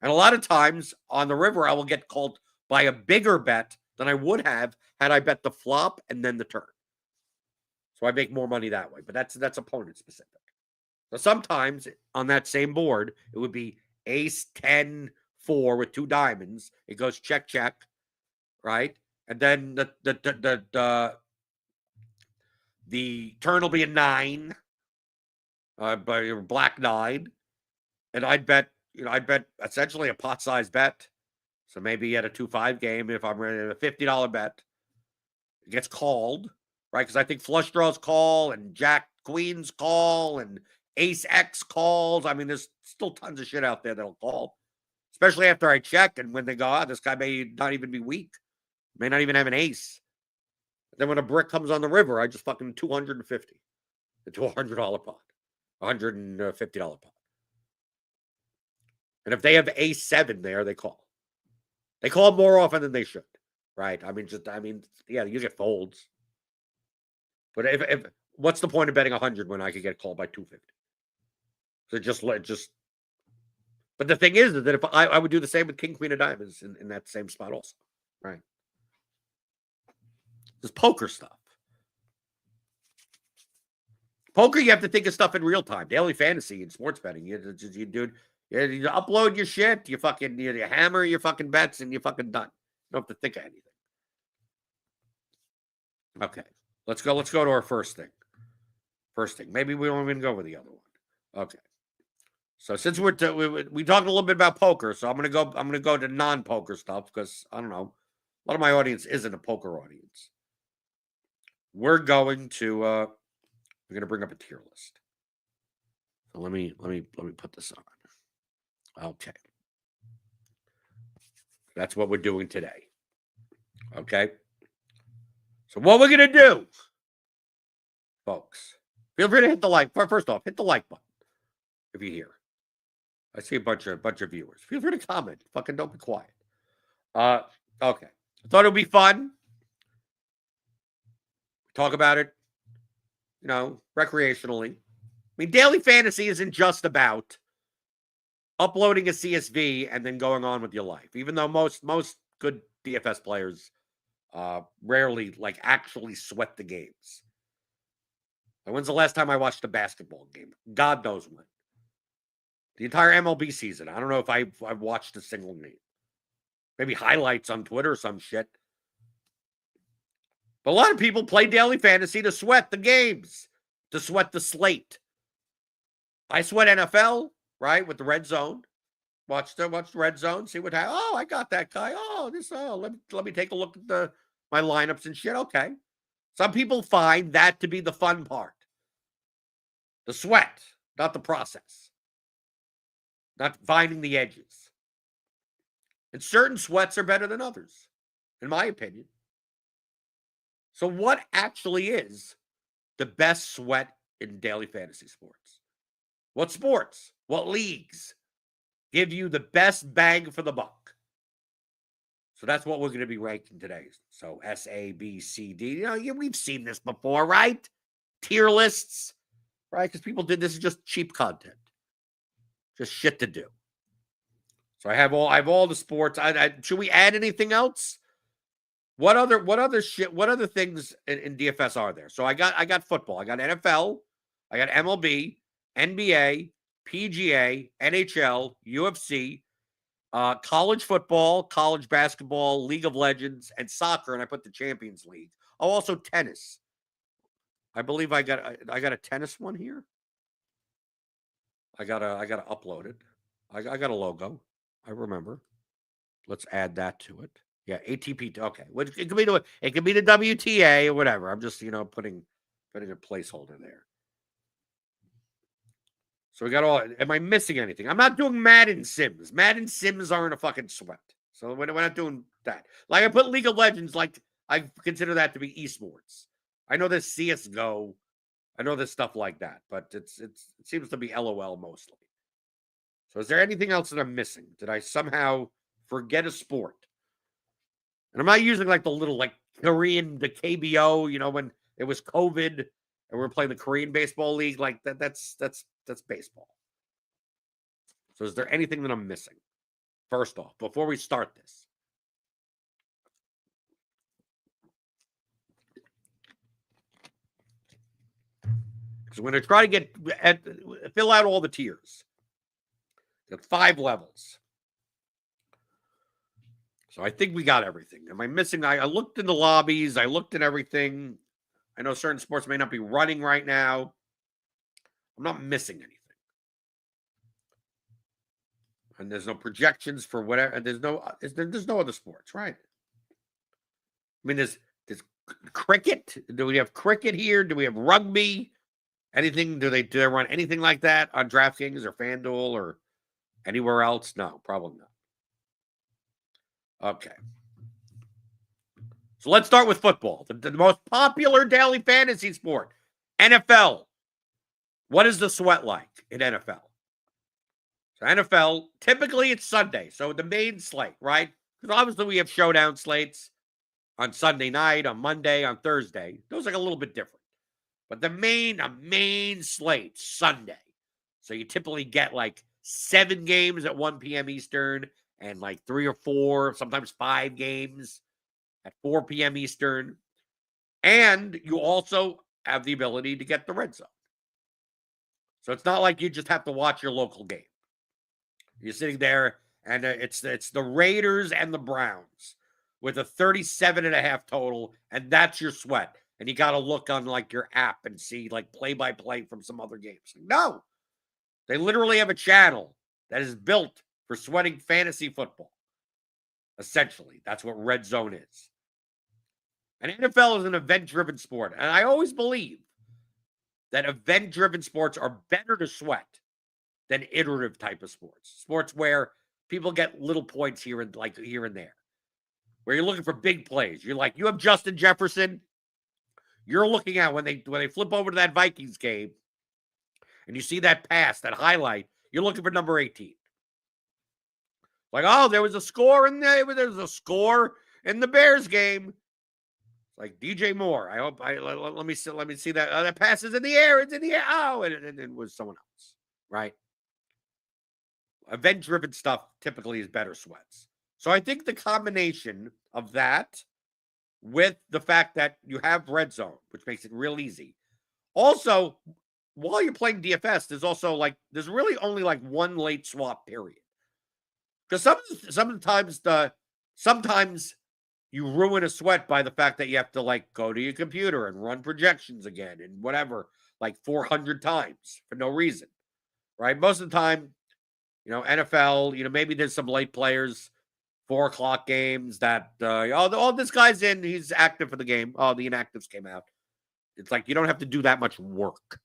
And a lot of times on the river, I will get called by a bigger bet than I would have had I bet the flop and then the turn. So I make more money that way, but that's opponent specific. So sometimes on that same board, it would be ace 10 4 with 2 diamonds. It goes check, right? And then the turn will be a 9, black 9, and I'd bet essentially a pot size bet. So maybe at a 2-5 game, if I'm running a $50 bet, it gets called, right? Because I think flush draws call and jack queens call and ace X calls. I mean, there's still tons of shit out there that'll call, especially after I check. And when they go, this guy may not even be weak, may not even have an ace. Then when a brick comes on the river, I just fucking 250 into a $100 pot, $150 pot. And if they have ace 7 there, they call. They call more often than they should, right? Yeah, you get folds. But if what's the point of betting 100 when I could get called by 250? So just. But the thing is that if I would do the same with king, queen of diamonds in that same spot also, right? This poker stuff. Poker, you have to think of stuff in real time. Daily fantasy and sports betting. You upload your shit. You hammer your fucking bets, and you're fucking done. You don't have to think of anything. Okay, let's go to our first thing. Maybe we won't even go with the other one. Okay. So since we talked a little bit about poker, so I'm gonna go to non-poker stuff because I don't know, a lot of my audience isn't a poker audience. We're going to bring up a tier list. So let me put this on. Okay. That's what we're doing today. Okay? So what we're going to do, folks, feel free to hit the like. First off, hit the like button if you're here. I see a bunch of viewers. Feel free to comment. Fucking don't be quiet. Okay. I thought it would be fun. Talk about it, recreationally. I mean, daily fantasy isn't just about uploading a CSV and then going on with your life. Even though most good DFS players rarely actually sweat the games. When's the last time I watched a basketball game? God knows when. The entire MLB season. I don't know if I've watched a single game. Maybe highlights on Twitter or some shit. But a lot of people play daily fantasy to sweat the games, to sweat the slate. I sweat NFL, right, with the red zone. Watch the red zone, see what happens. Oh, I got that guy. Let me take a look at my lineups and shit. Okay. Some people find that to be the fun part. The sweat, not the process. Not finding the edges. And certain sweats are better than others, in my opinion. So what actually is the best sweat in daily fantasy sports? What sports? What leagues give you the best bang for the buck? So that's what we're going to be ranking today. So S, A, B, C, D. We've seen this before, right? Tier lists, right? Because people did this is just cheap content. Just shit to do. So I have all the sports. Should we add anything else? What other things in DFS are there? So I got football. I got NFL. I got MLB, NBA, PGA, NHL, UFC, college football, college basketball, League of Legends, and soccer. And I put the Champions League. Oh, also tennis. I believe I got a tennis one here. I gotta upload it. I got a logo. I remember. Let's add that to it. Yeah, ATP. Okay, it could be the WTA or whatever. I'm just putting a placeholder there. So we got all. Am I missing anything? I'm not doing Madden Sims. Madden Sims aren't a fucking sweat. So we're not doing that. Like I put League of Legends. Like I consider that to be esports. I know there's CS:GO. I know there's stuff like that, but it seems to be LOL mostly. So is there anything else that I'm missing? Did I somehow forget a sport? And I'm not using the little Korean, the KBO, when it was COVID and we were playing the Korean baseball league, that's baseball. So is there anything that I'm missing? First off, before we start this. So we're going to try to fill out all the tiers. Got 5 levels. So I think we got everything. Am I missing? I looked in the lobbies. I looked at everything. I know certain sports may not be running right now. I'm not missing anything. And there's no projections for whatever. And there's no other sports, right? I mean, there's cricket. Do we have cricket here? Do we have rugby? Anything? Do they run anything like that on DraftKings or FanDuel or anywhere else? No, probably not. Okay. So let's start with football. The most popular daily fantasy sport, NFL. What is the sweat like in NFL? So NFL, typically it's Sunday. So the main slate, right? Because obviously we have showdown slates on Sunday night, on Monday, on Thursday. Those are a little bit different. But the main slate, Sunday. So you typically get 7 games at 1 p.m. Eastern and 3 or 4, sometimes 5 games at 4 p.m. Eastern. And you also have the ability to get the red zone. So it's not like you just have to watch your local game. You're sitting there, and it's the Raiders and the Browns with a 37.5 total, and that's your sweat. And you got to look on your app and see play-by-play from some other games. No. They literally have a channel that is built for sweating fantasy football. Essentially, that's what Red Zone is. And NFL is an event-driven sport. And I always believe that event-driven sports are better to sweat than iterative type of sports. Sports where people get little points here and there, where you're looking for big plays. You're like, you have Justin Jefferson. You're looking at when they flip over to that Vikings game, and you see that pass, that highlight. You're looking for number 18. Like, oh, there was a score in there. There was a score in the Bears game. Like DJ Moore. I hope let me see that. That pass is in the air. It's in the air. Oh, and it was someone else, right? Event-driven stuff typically is better sweats. So I think the combination of that with the fact that you have red zone, which makes it real easy. Also, while you're playing DFS, there's really only like one late swap period. Because sometimes you ruin a sweat by the fact that you have to like go to your computer and run projections again and whatever, like 400 times for no reason, right? Most of the time, NFL, maybe there's some late players, 4:00 games that, this guy's in, he's active for the game. Oh, the inactives came out. It's like you don't have to do that much work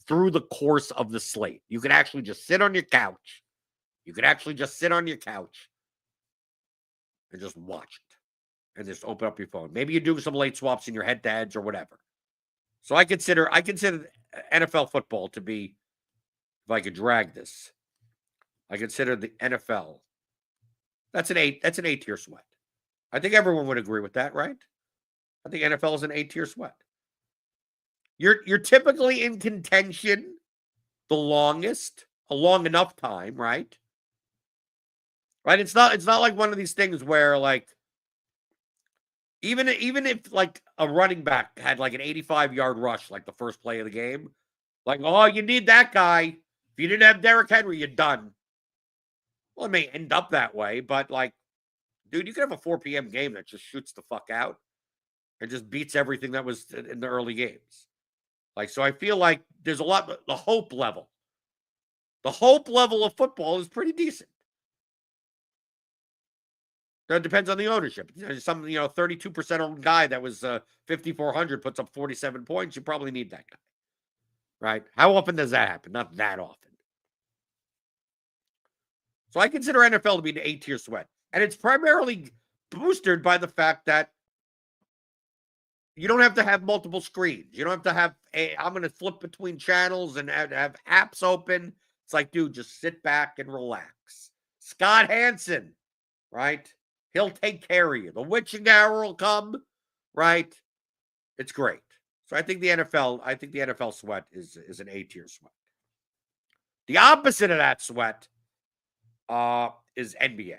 through the course of the slate. You can actually just sit on your couch. And just watch it. And just open up your phone. Maybe you do some late swaps in your head-to-heads or whatever. So I consider NFL football to be, if I could drag this, I consider the NFL. That's an 8-tier sweat. I think everyone would agree with that, right? I think NFL is an 8-tier sweat. You're typically in contention the longest, a long enough time, right? Right? It's not like one of these things where like even if like a running back had like an 85-yard rush like the first play of the game, like, oh, you need that guy. If you didn't have Derrick Henry, you're done. Well, it may end up that way, but like, dude, you could have a 4 p.m. game that just shoots the fuck out and just beats everything that was in the early games. Like, so I feel like there's a lot, the hope level of football is pretty decent. It depends on the ownership. Some 32% owned guy that was 5,400 puts up 47 points. You probably need that guy, right? How often does that happen? Not that often. So I consider NFL to be an 8-tier sweat, and it's primarily boosted by the fact that you don't have to have multiple screens. You don't have to have I'm going to flip between channels and have apps open. It's like, dude, just sit back and relax. Scott Hansen, right? He'll take care of you. The witching hour will come, right? It's great. So I think the NFL sweat is an 8-tier sweat. The opposite of that sweat is NBA.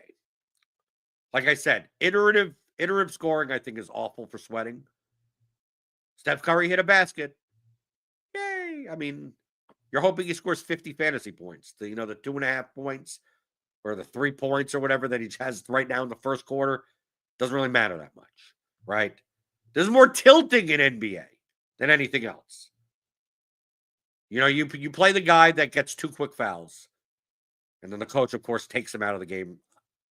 Like I said, iterative scoring I think is awful for sweating. Steph Curry hit a basket. Yay. I mean, you're hoping he scores 50 fantasy points. The 2.5 points or the 3 points or whatever that he has right now in the first quarter doesn't really matter that much, right? There's more tilting in NBA than anything else. You play the guy that gets 2 quick fouls, and then the coach, of course, takes him out of the game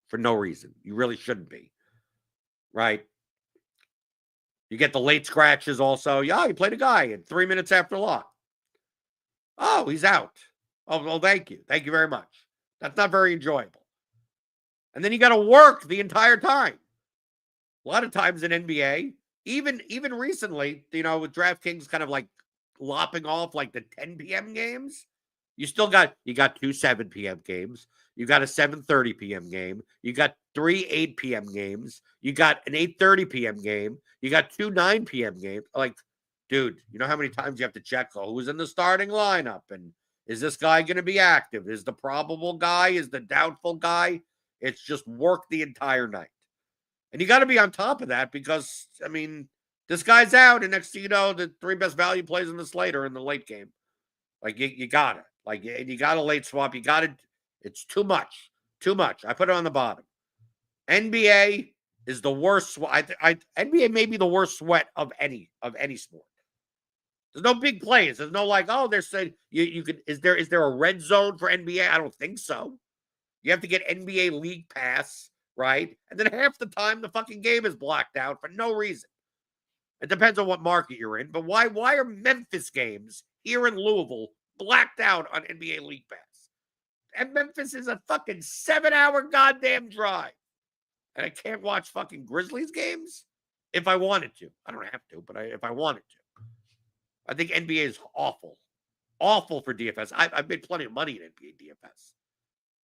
for no reason. You really shouldn't be, right? You get the late scratches also. Yeah, you played a guy in 3 minutes after lock. Oh, he's out. Oh, well, thank you. Thank you very much. That's not very enjoyable. And then you got to work the entire time. A lot of times in NBA, even recently, with DraftKings kind of like lopping off like the 10 p.m. games, you got 2 7 p.m. games. You got a 7:30 p.m. game. You got 3 8 p.m. games. You got an 8:30 p.m. game. You got 2 9 p.m. games. Like, dude, you know how many times you have to check who's in the starting lineup and is this guy going to be active? Is the probable guy? Is the doubtful guy? It's just work the entire night. And you got to be on top of that because, I mean, this guy's out, and next thing you know, the 3 best value plays in the slate are in the late game. Like, you got it. Like, and you got a late swap. You got it. It's too much. Too much. I put it on the bottom. NBA is the worst. NBA may be the worst sweat of any sport. There's no big plays. There's no like, oh, they're saying you could. Is there a red zone for NBA? I don't think so. You have to get NBA League Pass, right? And then half the time the fucking game is blacked out for no reason. It depends on what market you're in. But why are Memphis games here in Louisville blacked out on NBA League Pass? And Memphis is a fucking 7-hour goddamn drive. And I can't watch fucking Grizzlies games if I wanted to. I don't have to, but if I wanted to. I think NBA is awful. Awful for DFS. I've made plenty of money in NBA DFS.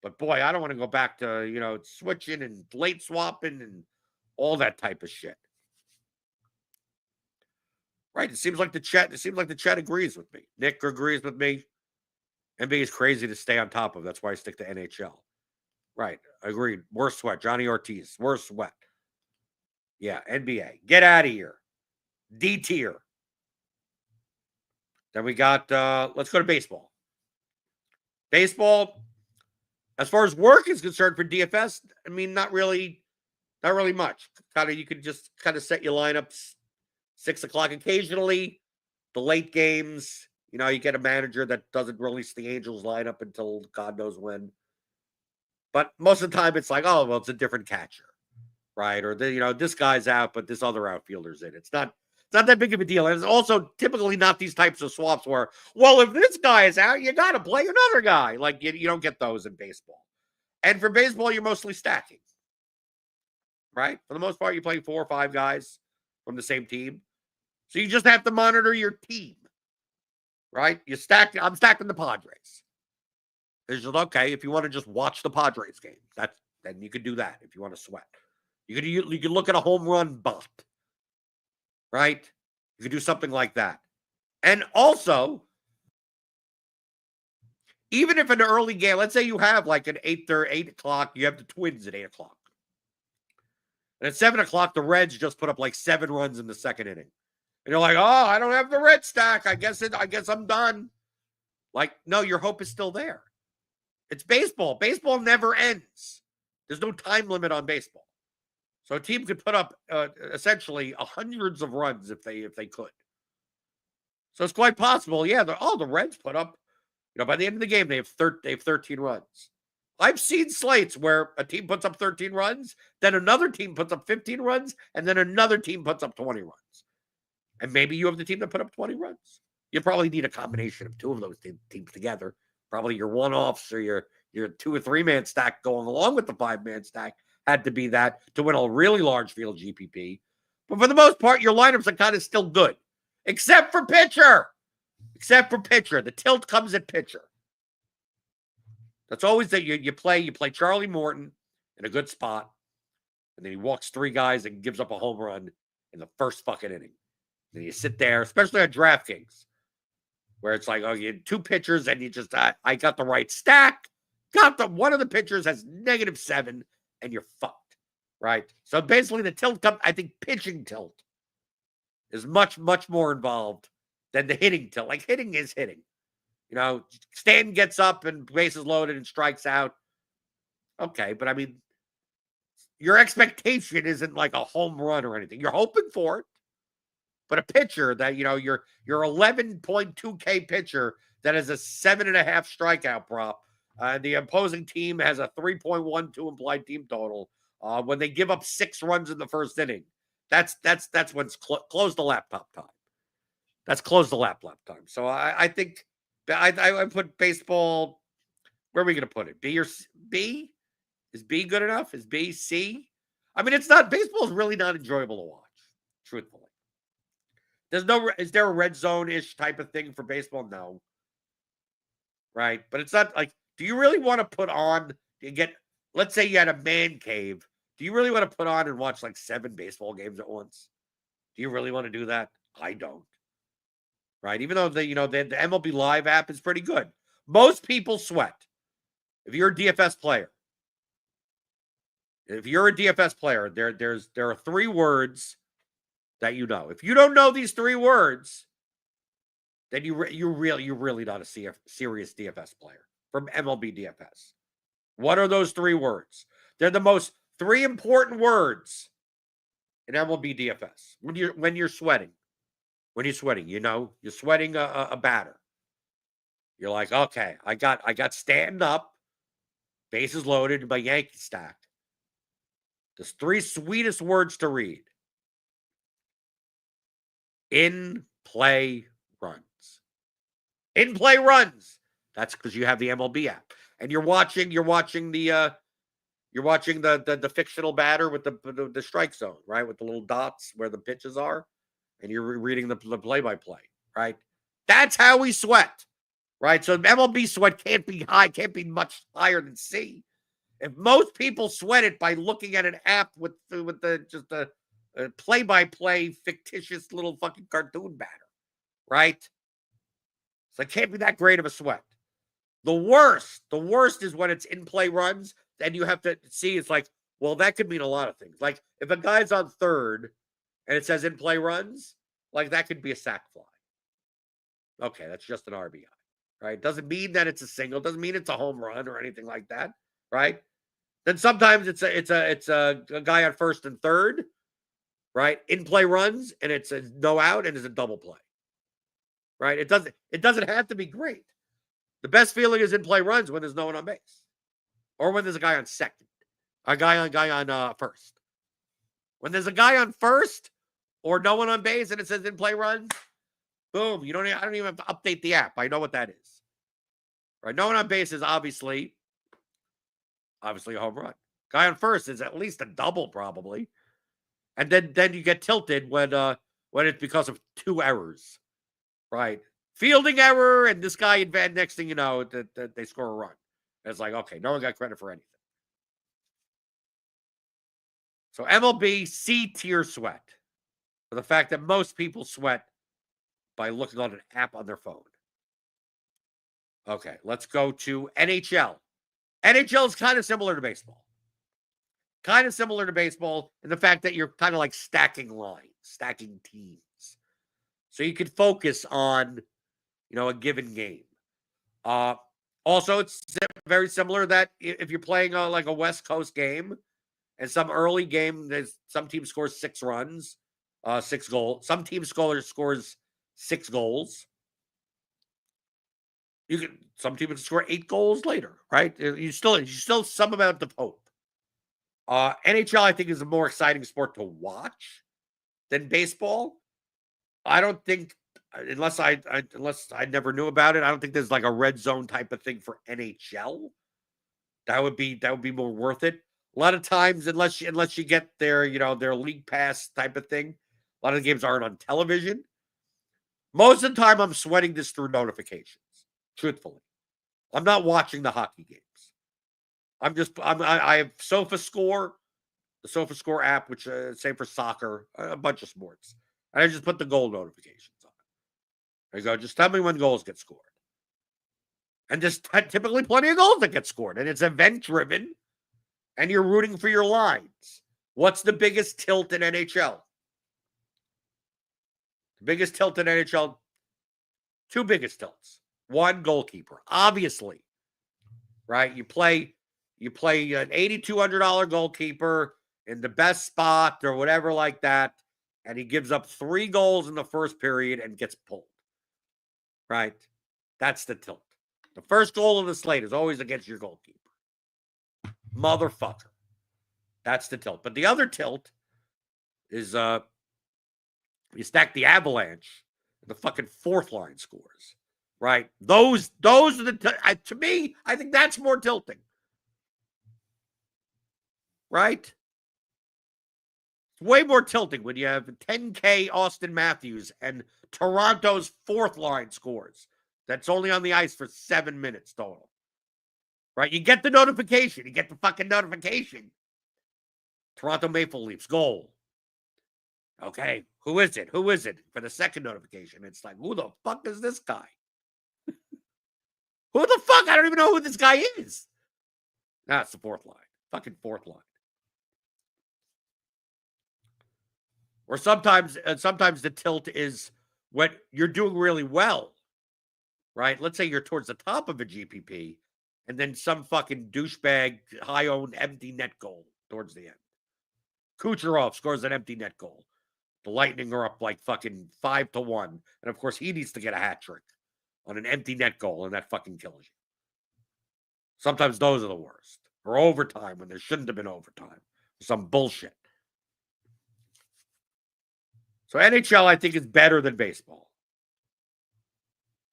But boy, I don't want to go back to, switching and late swapping and all that type of shit. Right. It seems like the chat agrees with me. Nick agrees with me. NBA is crazy to stay on top of. That's why I stick to NHL. Right. Agreed. Worst sweat. Johnny Ortiz. Worst sweat. Yeah. NBA. Get out of here. D tier. Then we got, let's go to baseball. Baseball, as far as work is concerned for DFS, I mean, not really much. You could just kind of set your lineups 6 o'clock occasionally. The late games, you get a manager that doesn't release the Angels lineup until God knows when. But most of the time, it's like, oh, well, it's a different catcher, right? Or this guy's out, but this other outfielder's in. It's not that big of a deal. And it's also typically not these types of swaps where, well, if this guy is out, you got to play another guy. Like you don't get those in baseball. And for baseball, you're mostly stacking, right? For the most part, you play 4 or 5 guys from the same team. So you just have to monitor your team, right? I'm stacking the Padres. It's just, okay, if you want to just watch the Padres game, then you could do that if you want to sweat. You could look at a home run bot, right? You could do something like that. And also, even if an early game, let's say you have like an 8 o'clock, you have the Twins at 8 o'clock. And at 7 o'clock, the Reds just put up like 7 runs in the second inning. And you're like, oh, I don't have the red stack. I guess I'm done. Like, no, your hope is still there. It's baseball. Baseball never ends. There's no time limit on baseball. So a team could put up essentially hundreds of runs if they could. So it's quite possible. Yeah, the Reds put up, by the end of the game, they have 13 runs. I've seen slates where a team puts up 13 runs, then another team puts up 15 runs, and then another team puts up 20 runs. And maybe you have the team that put up 20 runs. You probably need a combination of 2 of those teams together. Probably your one-offs or your 2 or 3-man stack going along with the 5-man stack had to be that to win a really large field GPP. But for the most part, your lineups are kind of still good. Except for pitcher. The tilt comes at pitcher. That's always that you play Charlie Morton in a good spot, and then he walks 3 guys and gives up a home run in the first fucking inning. And you sit there, especially on DraftKings, where it's like, oh, you had 2 pitchers, and you just, I got the right stack. One of the pitchers has -7, and you're fucked, right? So basically, the tilt, I think pitching tilt is much, much more involved than the hitting tilt. Like, hitting is hitting. Stanton gets up and bases loaded and strikes out. Okay, but I mean, your expectation isn't like a home run or anything. You're hoping for it. But a pitcher that, your 11.2K pitcher that has a 7.5 strikeout prop, the opposing team has a 3.12 implied team total. When they give up 6 runs in the first inning, that's when it's close the laptop time. That's close the laptop time. So I think I put baseball. Where are we going to put it? B or C? B? Is B good enough? Is B C? I mean, it's not. Baseball is really not enjoyable to watch, truthfully. Is there a red zone-ish type of thing for baseball? No. Right? But it's not like, do you really want to put on, let's say you had a man cave. Do you really want to put on and watch like 7 baseball games at once? Do you really want to do that? I don't. Right? Even though the MLB Live app is pretty good. Most people sweat. If you're a DFS player, there are 3 words that you know. If you don't know these 3 words, then you're really not a serious DFS player from MLB DFS. What are those 3 words? They're the most 3 important words in MLB DFS. When you're sweating. When you're sweating, you're sweating a batter. You're like, okay, I got Stanton up, bases loaded in my Yankee stack. There's 3 sweetest words to read. In-play runs. In-play runs. That's because you have the MLB app. and you're watching the fictional batter with the strike zone, right, with the little dots where the pitches are, and you're reading the play-by-play, right? That's how we sweat, right? So MLB sweat can't be high, can't be much higher than C. If most people sweat it by looking at an app with just a play-by-play fictitious little fucking cartoon batter, right? So it can't be that great of a sweat. The worst is when it's in play runs, and you have to see it's like, well, that could mean a lot of things. Like if a guy's on third and it says in play runs, like that could be a sac fly. Okay, that's just an RBI, right? Doesn't mean that it's a single, doesn't mean it's a home run or anything like that, right? Then sometimes it's a guy on first and third, right? In play runs, and it's a no out and it's a double play. Right? It doesn't have to be great. The best feeling is in play runs when there's no one on base. Or when there's a guy on second. A guy on first. When there's a guy on first or no one on base and it says in play runs, boom, I don't even have to update the app. I know what that is. Right? No one on base is obviously a home run. Guy on first is at least a double, probably. And then you get tilted when it's because of two errors. Right. Fielding error, and this guy advanced. Next thing you know, that they score a run. And it's like, okay, no one got credit for anything. So MLB C tier sweat for the fact that most people sweat by looking on an app on their phone. Okay, let's go to NHL. NHL is kind of similar to baseball. Kind of similar to baseball in the fact that you're kind of like stacking lines, stacking teams. So you can focus on, a given game. Also, it's very similar that if you're playing like a West Coast game and some early game, some team scores 6 runs, 6 goals. Some team scores 6 goals. Some teams score 8 goals later, right? You still some amount of hope. NHL, I think, is a more exciting sport to watch than baseball. I don't think, unless I never knew about it, I don't think there's like a red zone type of thing for NHL. That would be more worth it. A lot of times, unless you get their league pass type of thing, a lot of the games aren't on television. Most of the time, I'm sweating this through notifications. Truthfully, I'm not watching the hockey games. I have SofaScore, the SofaScore app, which same for soccer, a bunch of sports. And I just put the goal notifications on. I go, just tell me when goals get scored. And there's typically plenty of goals that get scored. And it's event-driven. And you're rooting for your lines. What's the biggest tilt in NHL? The biggest tilt in NHL, 2 biggest tilts. 1, goalkeeper. Obviously. Right? You play an $8,200 goalkeeper in the best spot or whatever like that. And he gives up 3 goals in the first period and gets pulled. Right? That's the tilt. The first goal of the slate is always against your goalkeeper. Motherfucker. That's the tilt. But the other tilt is you stack the Avalanche, the fucking 4th line scores. Right? Those are to me, I think that's more tilting. Right? It's way more tilting when you have 10K Austin Matthews and Toronto's 4th line scores. That's only on the ice for 7 minutes total. Right? You get the notification. You get the fucking notification. Toronto Maple Leafs goal. Okay, who is it? Who is it? For the second notification, it's like, who the fuck is this guy? Who the fuck? I don't even know who this guy is. That's the 4th line. Fucking 4th line. Or sometimes the tilt is when you're doing really well, right? Let's say you're towards the top of a GPP, and then some fucking douchebag high-owned empty net goal towards the end. Kucherov scores an empty net goal. The Lightning are up like fucking 5-1. And of course, he needs to get a hat trick on an empty net goal, and that fucking kills you. Sometimes those are the worst. Or overtime when there shouldn't have been overtime. Some bullshit. So NHL, I think, is better than baseball.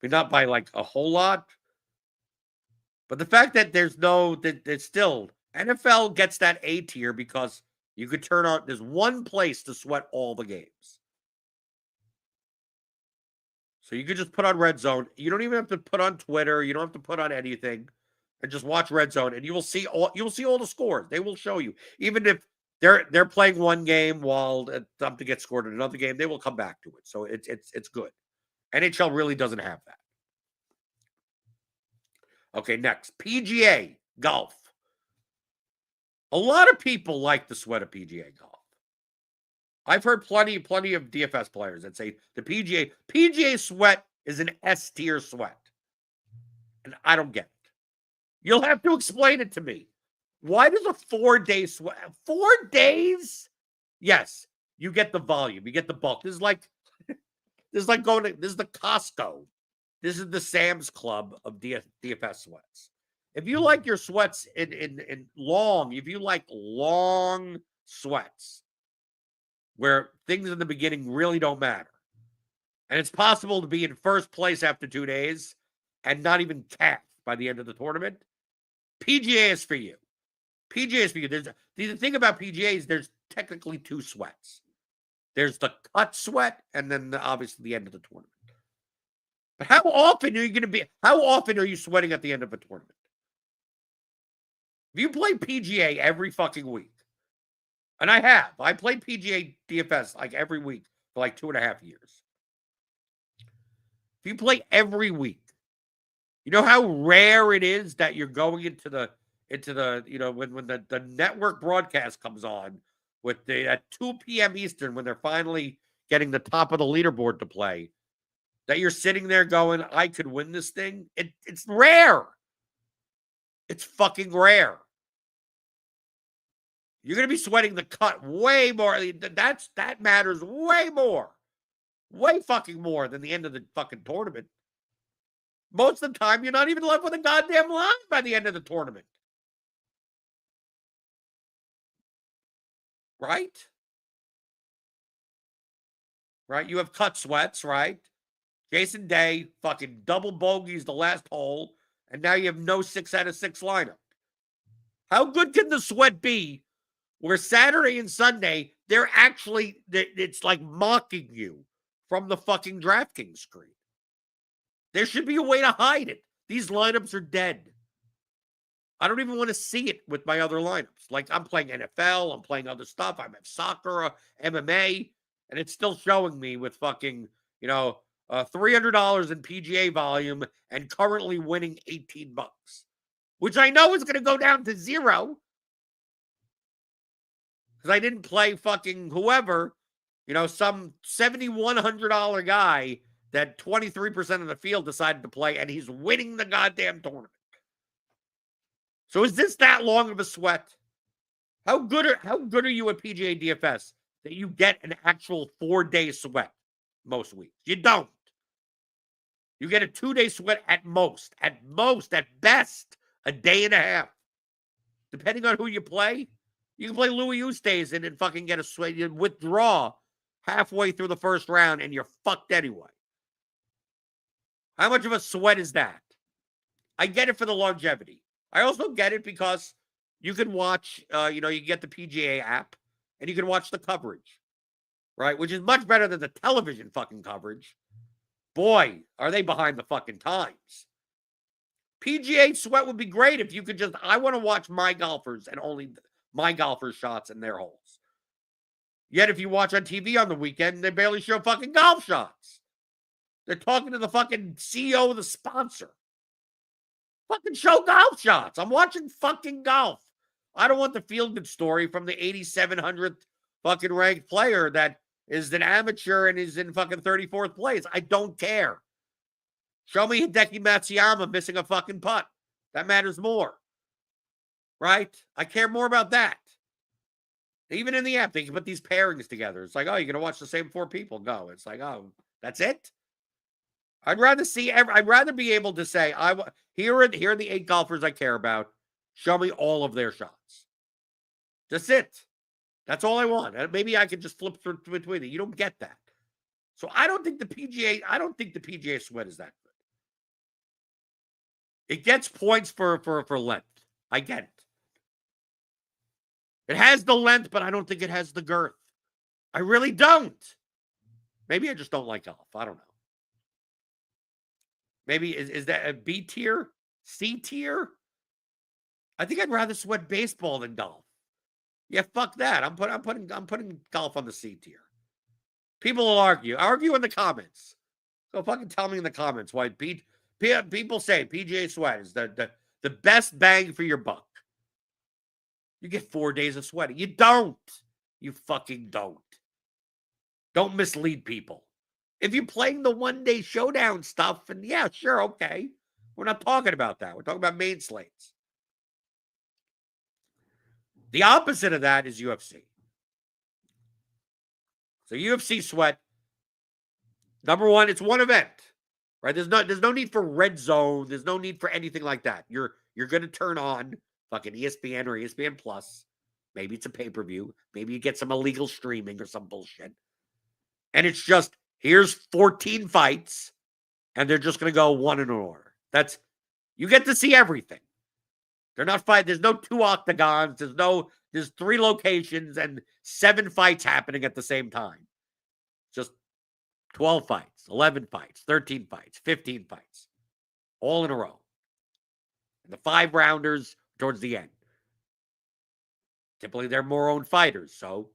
I mean, not by like a whole lot, But the fact that there's still NFL gets that A tier because you could turn on, there's one place to sweat all the games. So you could just put on Red Zone. You don't even have to put on Twitter. You don't have to put on anything, and just watch Red Zone, and you will see all the scores. They will show you, even if they're playing one game while something gets scored in another game. They will come back to it. So it's good. NHL really doesn't have that. Okay, next PGA golf. A lot of people like the sweat of PGA golf. I've heard plenty of DFS players that say the PGA sweat is an S tier sweat. And I don't get it. You'll have to explain it to me. Why does a 4-day sweat? 4 days? Yes, you get the volume, you get the bulk. This is like this is the Costco. This is the Sam's Club of DFS sweats. If you like your sweats in long, if you like long sweats, where things in the beginning really don't matter. And it's possible to be in first place after 2 days and not even cash by the end of the tournament. PGA is for you. PGA is for you. The thing about PGA is there's technically 2 sweats. There's the cut sweat and then obviously the end of the tournament. But how often are you sweating at the end of a tournament? If you play PGA every fucking week, and I played PGA DFS like every week for like 2.5 years. If you play every week, you know how rare it is that you're going into the when the network broadcast comes on with at 2 p.m. Eastern, when they're finally getting the top of the leaderboard to play, that you're sitting there going, I could win this thing. It's rare. It's fucking rare. You're going to be sweating the cut way more. That matters way more. Way fucking more than the end of the fucking tournament. Most of the time, you're not even left with a goddamn line by the end of the tournament. Right? Right? You have cut sweats, right? Jason Day fucking double bogeys the last hole, and now you have no 6 out of 6 lineup. How good can the sweat be where Saturday and Sunday, it's like mocking you from the fucking DraftKings screen? There should be a way to hide it. These lineups are dead. I don't even want to see it with my other lineups. Like, I'm playing NFL, I'm playing other stuff, I'm at soccer, MMA, and it's still showing me with fucking, $300 in PGA volume and currently winning $18, which I know is going to go down to 0 because I didn't play fucking whoever, some $7,100 guy that 23% of the field decided to play, and he's winning the goddamn tournament. So is this that long of a sweat? How good are you at PGA DFS that you get an actual 4-day sweat most weeks? You don't. You get a 2-day sweat at most. At best, a day and a half. Depending on who you play. You can play Louis Oosthuizen and fucking get a sweat. You withdraw halfway through the first round and you're fucked anyway. How much of a sweat is that? I get it for the longevity. I also get it because you can watch, you get the PGA app and you can watch the coverage, right? Which is much better than the television fucking coverage. Boy, are they behind the fucking times. PGA sweat would be great if you could I want to watch my golfers and only my golfers' shots in their holes. Yet if you watch on TV on the weekend, they barely show fucking golf shots. They're talking to the fucking CEO of the sponsor. Fucking show golf shots. I'm watching fucking golf. I don't want the feel-good story from the 8,700th fucking ranked player that is an amateur and is in fucking 34th place. I don't care. Show me Hideki Matsuyama missing a fucking putt. That matters more. Right? I care more about that. Even in the app, they can put these pairings together. It's like, oh, you're going to watch the same 4 people go. It's like, oh, that's it? I'd rather be able to say, here are the 8 golfers I care about. Show me all of their shots. That's it. That's all I want. And maybe I could just flip through between it. You don't get that. So I don't think the PGA sweat is that good. It gets points for length. I get it. It has the length, but I don't think it has the girth. I really don't. Maybe I just don't like golf. I don't know. Maybe is that a B tier? C tier? I think I'd rather sweat baseball than golf. Yeah, fuck that. I'm putting golf on the C tier. People will argue. Argue in the comments. Go fucking tell me in the comments why people say PGA sweat is the best bang for your buck. You get 4 days of sweating. You don't. You fucking don't. Don't mislead people. If you're playing the one-day showdown stuff, and yeah, sure, okay. We're not talking about that. We're talking about main slates. The opposite of that is UFC. So UFC sweat, number one, it's one event, right? There's no need for red zone. There's no need for anything like that. You're going to turn on fucking ESPN or ESPN Plus. Maybe it's a pay-per-view. Maybe you get some illegal streaming or some bullshit. And it's just, here's 14 fights, and they're just going to go one in an order. You get to see everything. They're not fighting. There's no 2 octagons. There's 3 locations and 7 fights happening at the same time. Just 12 fights, 11 fights, 13 fights, 15 fights, all in a row. And the 5 rounders towards the end. Typically, they're more own fighters, so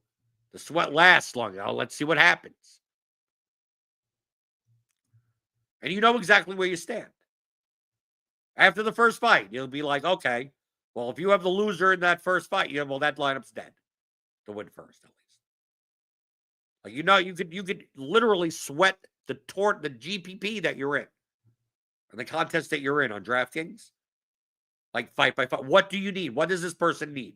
the sweat lasts long. Let's see what happens. And you know exactly where you stand. After the first fight, you'll be like, okay, well, if you have the loser in that first fight, that lineup's dead to win first, at least. Like, you could literally sweat the GPP that you're in, or the contest that you're in on DraftKings. Like fight by fight. What do you need? What does this person need?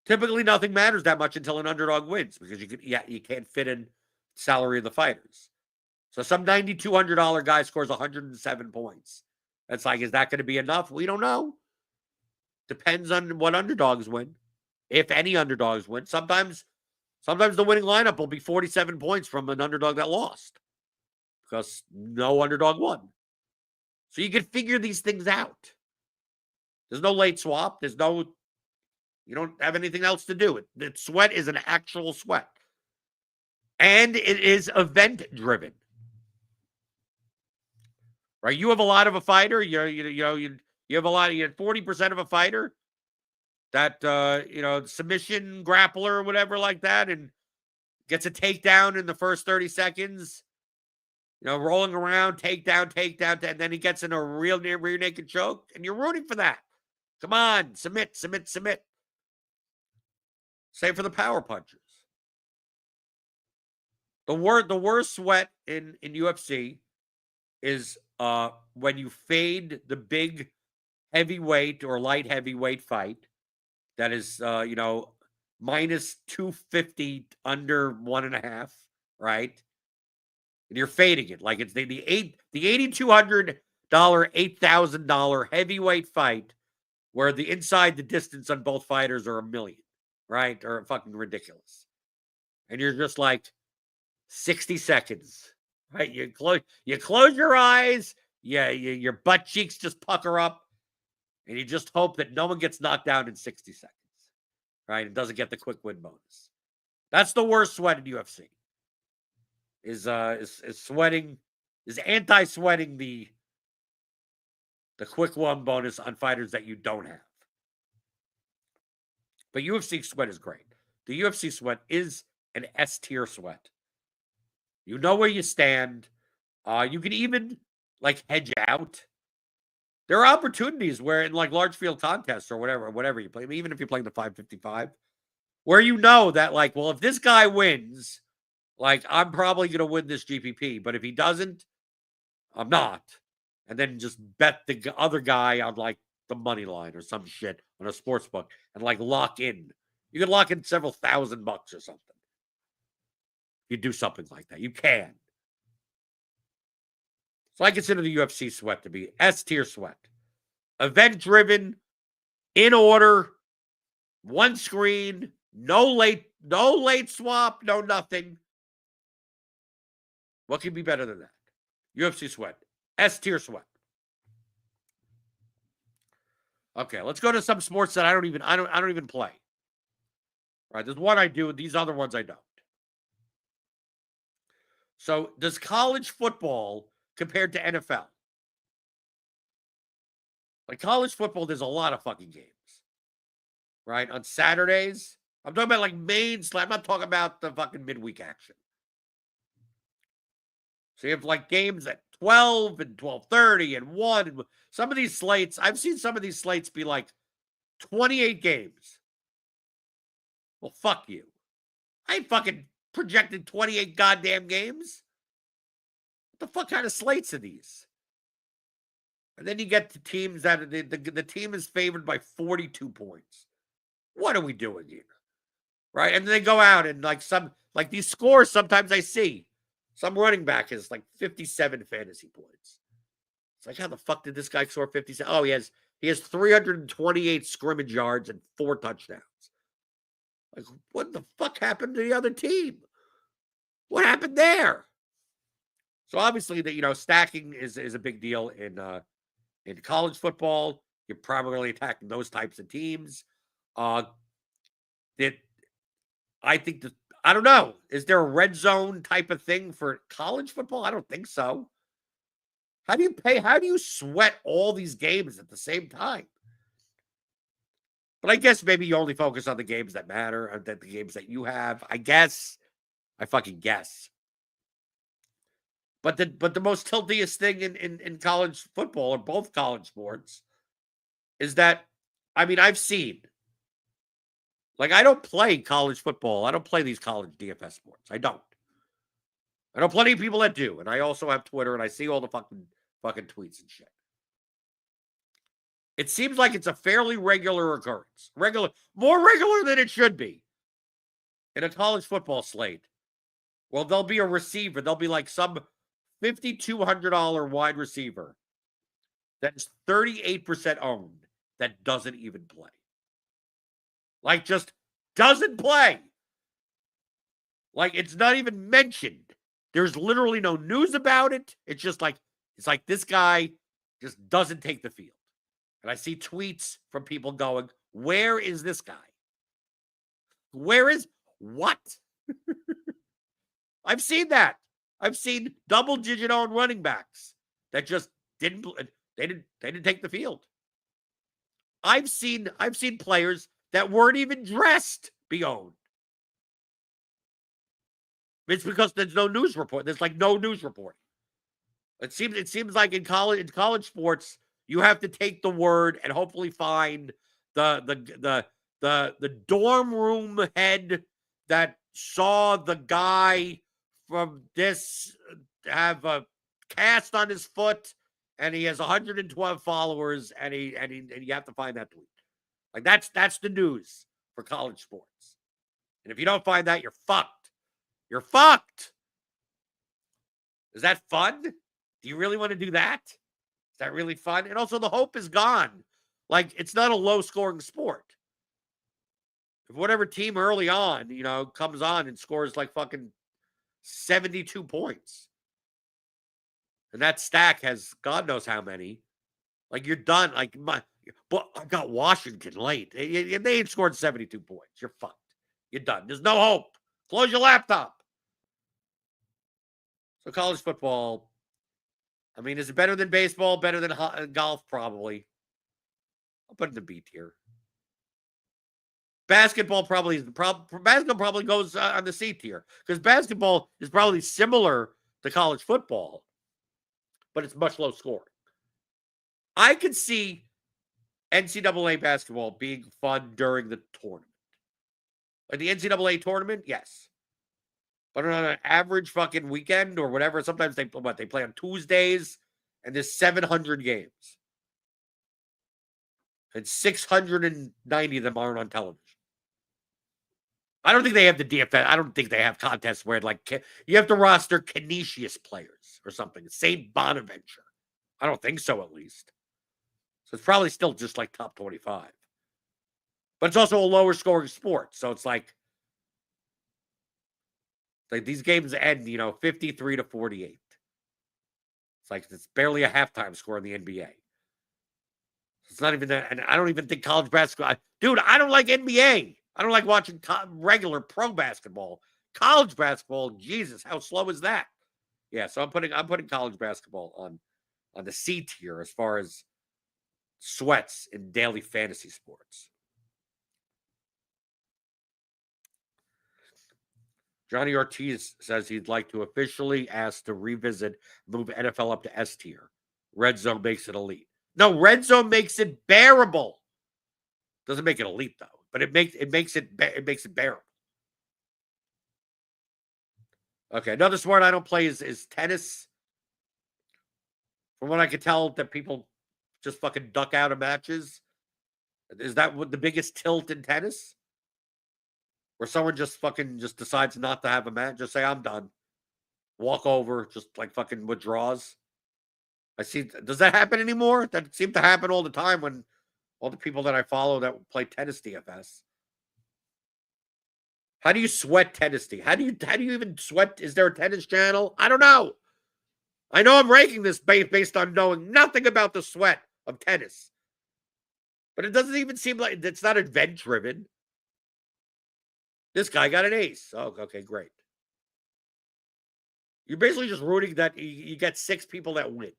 Typically, nothing matters that much until an underdog wins because you can't fit in salary of the fighters. So some $9,200 guy scores 107 points. That's like, is that going to be enough? We don't know. Depends on what underdogs win. If any underdogs win. Sometimes the winning lineup will be 47 points from an underdog that lost because no underdog won. So you can figure these things out. There's no late swap. You don't have anything else to do. The sweat is an actual sweat. And it is event driven. Right? You have a lot of a fighter. You have a lot. You have 40% of a fighter that submission grappler or whatever like that, and gets a takedown in the first 30 seconds. Rolling around, takedown, and then he gets in a real rear naked choke, and you're rooting for that. Come on, submit. Same for the power punchers. The worst sweat in UFC is when you fade the big heavyweight or light heavyweight fight that is minus 250 under 1.5, right? And you're fading it like it's the $8,200, $8,000 heavyweight fight where the inside the distance on both fighters are $1 million, right? Or fucking ridiculous. And you're just like 60 seconds, right? You close your eyes, your butt cheeks just pucker up, and you just hope that no one gets knocked down in 60 seconds, right? It doesn't get the quick win bonus. That's the worst sweat in UFC. Is sweating, is anti-sweating the quick win bonus on fighters that you don't have. But UFC sweat is great. The UFC sweat is an S tier sweat. You know where you stand. You can even hedge out. There are opportunities where in large field contests or whatever you play, even if you're playing the 555, where that well, if this guy wins, I'm probably going to win this GPP, but if he doesn't, I'm not. And then just bet the other guy on the money line or some shit on a sports book and lock in. You can lock in several $1,000 or something. You do something like that. You can. So I consider the UFC sweat to be S tier sweat. Event driven, in order, one screen, no late swap, no nothing. What can be better than that? UFC sweat. S tier sweat. Okay, let's go to some sports that I don't even play. Right, there's one I do, these other ones I don't. So, does college football compared to NFL? Like college football, there's a lot of fucking games, right? On Saturdays, I'm talking about like main slate. I'm not talking about the fucking midweek action. So you have like games at 12 and 12:30 and 1. And some of these slates, I've seen some of these slates be like 28 games. Well, fuck you. I ain't fucking projected 28 goddamn games. What the fuck kind of slates are these? And then you get the teams that the team is favored by 42 points. What are we doing here? Right? And then they go out and like these scores sometimes I see. Some running back is like 57 fantasy points. It's like, how the fuck did this guy score 57? Oh, he has 328 scrimmage yards and 4 touchdowns. Like, what the fuck happened to the other team? What happened there? So obviously stacking is a big deal in college football. You're primarily attacking those types of teams. That I think that I don't know. Is there a red zone type of thing for college football? I don't think so. How do you sweat all these games at the same time? But I guess maybe you only focus on the games that matter, or the games that you have. I guess. I fucking guess. But the most tiltiest thing in college football, or both college sports, is that, I mean, I've seen, like, I don't play college football. I don't play these college DFS sports. I don't. I know plenty of people that do. And I also have Twitter, and I see all the fucking tweets and shit. It seems like it's a fairly regular occurrence. More regular than it should be. In a college football slate. Well, there'll be a receiver. There'll be like some $5,200 wide receiver that is 38% owned that doesn't even play. Like, just doesn't play. Like, it's not even mentioned. There's literally no news about it. It's just like, this guy just doesn't take the field. And I see tweets from people going, where is this guy? Where is what? I've seen that. I've seen double-digit owned running backs that just didn't take the field. I've seen players that weren't even dressed be owned. It's because there's no news report. There's like no news reporting. It seems like in college sports, you have to take the word and hopefully find the dorm room head that saw the guy from this have a cast on his foot, and he has 112 followers, and you have to find that tweet. Like, that's the news for college sports. And if you don't find that, you're fucked. You're fucked. Is that fun? Do you really want to do that? Is that really fun? And also, the hope is gone. Like, it's not a low-scoring sport. If whatever team early on, comes on and scores like fucking 72 points, and that stack has God knows how many, like, you're done. Like, but I got Washington late. They ain't scored 72 points. You're fucked. You're done. There's no hope. Close your laptop. So college football, I mean, is it better than baseball? Better than golf? Probably. I'll put it in the B tier. Basketball probably goes on the C tier, because basketball is probably similar to college football, but it's much low scoring. I could see NCAA basketball being fun during the tournament. Like the NCAA tournament, yes. But on an average fucking weekend or whatever, sometimes they play on Tuesdays, and there's 700 games. And 690 of them aren't on television. I don't think they have the DFS. I don't think they have contests where, like, you have to roster Canisius players or something. St. Bonaventure. I don't think so, at least. So it's probably still just like top 25. But it's also a lower scoring sport. So it's like these games end, 53-48. It's like it's barely a halftime score in the NBA. It's not even that. And I don't even think college basketball. Dude, I don't like NBA. I don't like watching regular pro basketball. College basketball, Jesus, how slow is that? Yeah, so I'm putting college basketball on the C tier as far as sweats in daily fantasy sports. Johnny Ortiz says he'd like to officially ask to revisit, move NFL up to S tier. Red zone makes it elite. No, red zone makes it bearable. Doesn't make it elite though, but it makes it bearable. Okay, another sport I don't play is tennis. From what I can tell, that people just fucking duck out of matches. Is that what the biggest tilt in tennis? Where someone just fucking just decides not to have a match, just say I'm done, walk over, just like fucking withdraws. I see. Does that happen anymore? That seemed to happen all the time when all the people that I follow that play tennis DFS. How do you sweat tennis? How do you even sweat? Is there a tennis channel? I don't know. I know I'm ranking this based on knowing nothing about the sweat of tennis. But it doesn't even seem like it's not event driven. This guy got an ace. Oh, okay, great. You're basically just rooting that you get 6 people that win,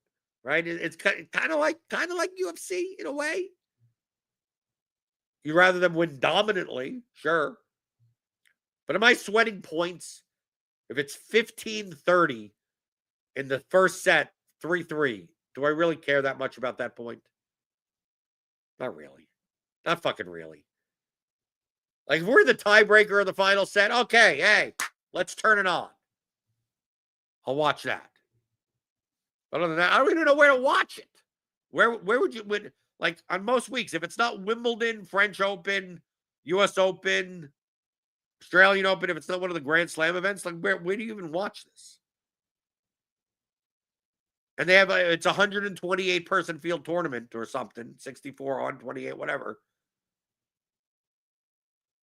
right? It's kind of like UFC in a way. You rather them win dominantly, sure. But am I sweating points if it's 15-30 in the first set, 3-3? Do I really care that much about that point? Not really. Not fucking really. Like, if we're the tiebreaker of the final set, okay, hey, let's turn it on. I'll watch that. But other than that, I don't even know where to watch it. Where would you win? Like, on most weeks, if it's not Wimbledon, French Open, US Open, Australian Open, if it's not one of the Grand Slam events, like, where do you even watch this? And they have it's a 128 person field tournament or something, 64 on 28, whatever.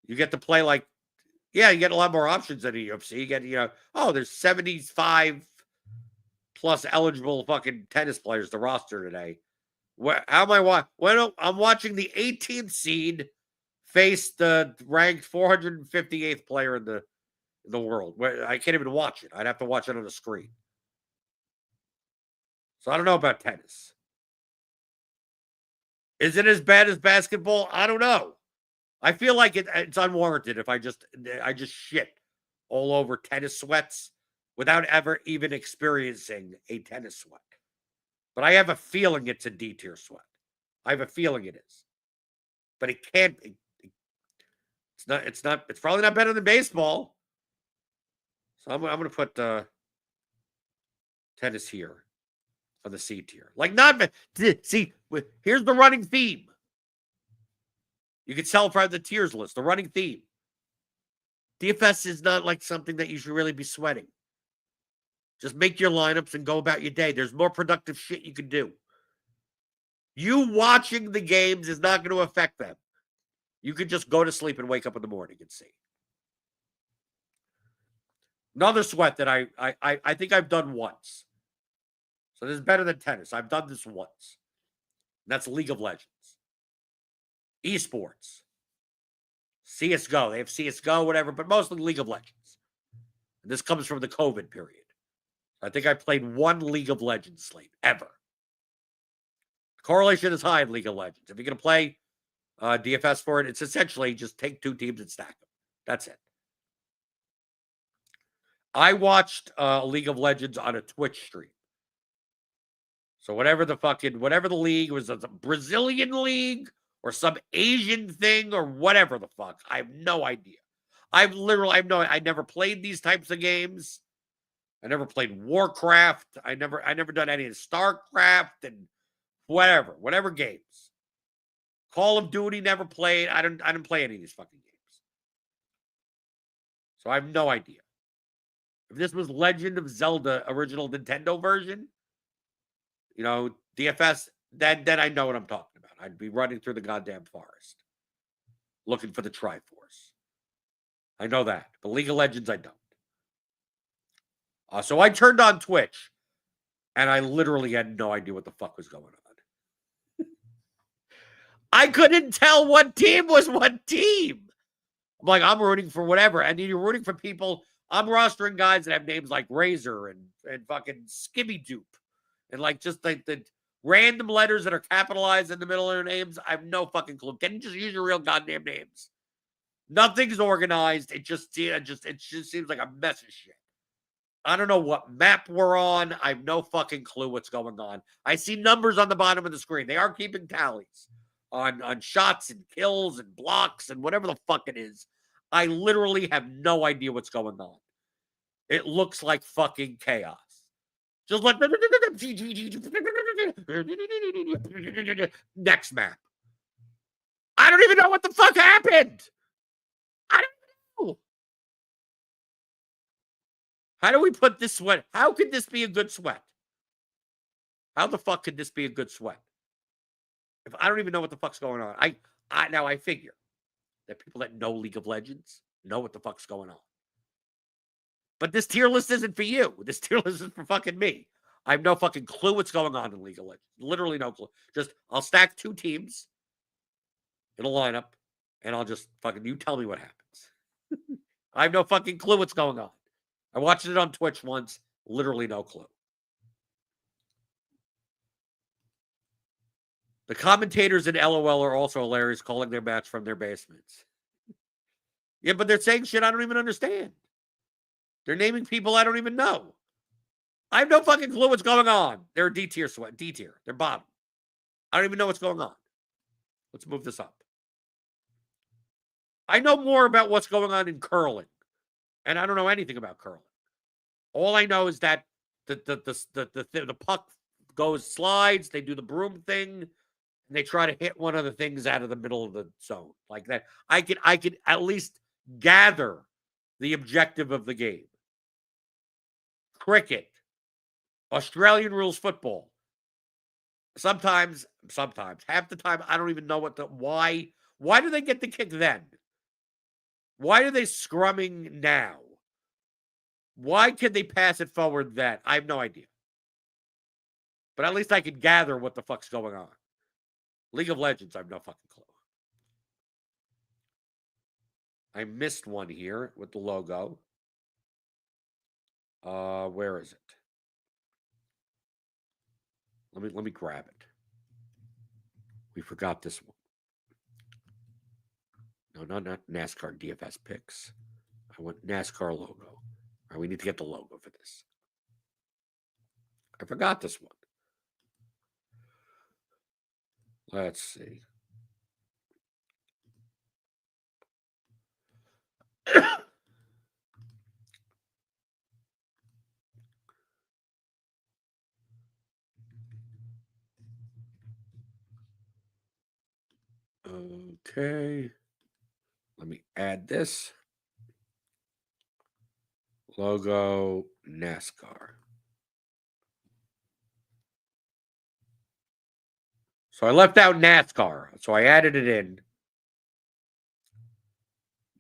You get to play like, yeah, you get a lot more options than the UFC. You get, there's 75 plus eligible fucking tennis players to roster today. How am I watching? Well, I'm watching the 18th seed face the ranked 458th player in the world. Where I can't even watch it. I'd have to watch it on the screen. So I don't know about tennis. Is it as bad as basketball? I don't know. I feel like it's unwarranted if I just shit all over tennis sweats without ever even experiencing a tennis sweat. But I have a feeling it's a D tier sweat. I have a feeling it is. But it can't. It's not. It's not. It's probably not better than baseball. So I'm going to put tennis here on the C tier. Like, not see. Here's the running theme. You can tell from the tiers list. The running theme. DFS is not like something that you should really be sweating. Just make your lineups and go about your day. There's more productive shit you can do. You watching the games is not going to affect them. You could just go to sleep and wake up in the morning and see. Another sweat that I think I've done once. So this is better than tennis. I've done this once. And that's League of Legends. Esports. CSGO. They have CSGO, whatever, but mostly League of Legends. And this comes from the COVID period. I think I played one League of Legends slate ever. The correlation is high in League of Legends. If you're going to play DFS for it, it's essentially just take 2 teams and stack them. That's it. I watched League of Legends on a Twitch stream. So whatever the league was, a Brazilian league or some Asian thing or whatever the fuck, I have no idea. I never played these types of games. I never played Warcraft. I never done any of StarCraft and whatever games. Call of Duty never played. I didn't play any of these fucking games. So I have no idea. If this was Legend of Zelda original Nintendo version, DFS, then I know what I'm talking about. I'd be running through the goddamn forest looking for the Triforce. I know that. But League of Legends, I don't. So I turned on Twitch, and I literally had no idea what the fuck was going on. I couldn't tell what team was what team. I'm like, I'm rooting for whatever. And then you're rooting for people. I'm rostering guys that have names like Razor and fucking Skibby Doop. And like just like the random letters that are capitalized in the middle of their names. I have no fucking clue. Can you just use your real goddamn names? Nothing's organized. It just seems like a mess of shit. I don't know what map we're on. I have no fucking clue what's going on. I see numbers on the bottom of the screen. They are keeping tallies on shots and kills and blocks and whatever the fuck it is. I literally have no idea what's going on. It looks like fucking chaos. Just like next map. I don't even know what the fuck happened. I don't know. How do we put this sweat? How could this be a good sweat? How the fuck could this be a good sweat? If I don't even know what the fuck's going on. I figure that people that know League of Legends know what the fuck's going on. But this tier list isn't for you. This tier list is for fucking me. I have no fucking clue what's going on in League of Legends. Literally no clue. Just, I'll stack 2 teams in a lineup, and I'll just fucking, you tell me what happens. I have no fucking clue what's going on. I watched it on Twitch once. Literally no clue. The commentators in LOL are also hilarious, calling their match from their basements. Yeah, but they're saying shit I don't even understand. They're naming people I don't even know. I have no fucking clue what's going on. They're D tier sweat. D tier. They're bottom. I don't even know what's going on. Let's move this up. I know more about what's going on in curling. And I don't know anything about curling. All I know is that the puck slides, they do the broom thing, and they try to hit one of the things out of the middle of the zone. Like that. I could at least gather the objective of the game. Cricket, Australian rules football. Sometimes, half the time, I don't even know why do they get the kick then? Why are they scrumming now? Why can they pass it forward then? I have no idea. But at least I can gather what the fuck's going on. League of Legends, I have no fucking clue. I missed one here with the logo. Where is it? Let me grab it. We forgot this one. No, not NASCAR DFS picks. I want NASCAR logo. All right, we need to get the logo for this. I forgot this one. Let's see. Okay. Let me add this. Logo NASCAR. So I left out NASCAR. So I added it in.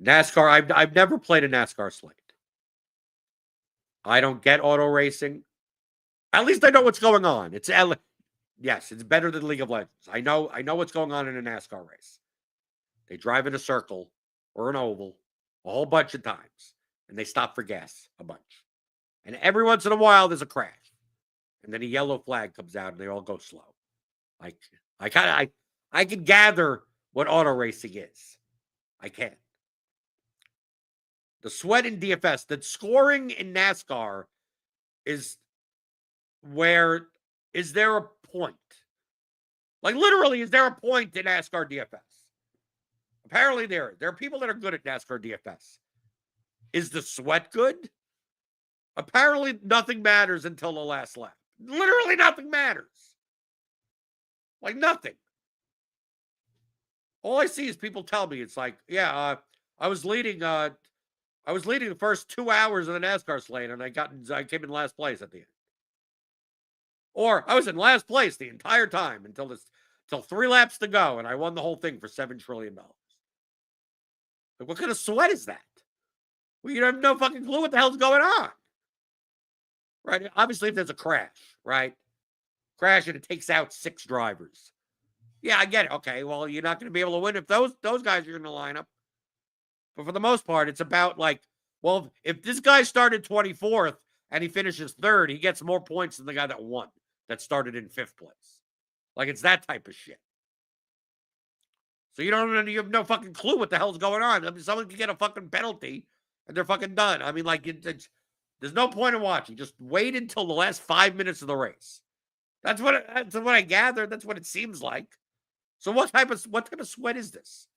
NASCAR, I've never played a NASCAR slate. I don't get auto racing. At least I know what's going on. Yes, it's better than League of Legends. I know what's going on in a NASCAR race. They drive in a circle or an oval a whole bunch of times, and they stop for gas a bunch. And every once in a while, there's a crash, and then a yellow flag comes out, and they all go slow. I can gather what auto racing is. I can. The sweat in DFS, the scoring in NASCAR is where, is there a point? Like literally, is there a point in NASCAR DFS? Apparently there are people that are good at NASCAR DFS. Is the sweat good? Apparently nothing matters until the last lap. Literally nothing matters. Like nothing. All I see is people tell me it's like, yeah, I was leading the first 2 hours of the NASCAR slate, and I came in last place at the end. Or I was in last place the entire time until 3 laps to go, and I won the whole thing for $7 trillion. Like, what kind of sweat is that? Well, you have no fucking clue what the hell's going on. Right? Obviously, if there's a crash, right? Crash and it takes out 6 drivers. Yeah, I get it. Okay, well, you're not going to be able to win if those guys are in the lineup. But for the most part, it's about like, well, if this guy started 24th and he finishes third, he gets more points than the guy that won, that started in 5th place. Like, it's that type of shit. So you have no fucking clue what the hell's going on. I mean, someone can get a fucking penalty and they're fucking done. I mean, like, there's no point in watching. Just wait until the last 5 minutes of the race. That's what I gathered. That's what it seems like. So what type of sweat is this?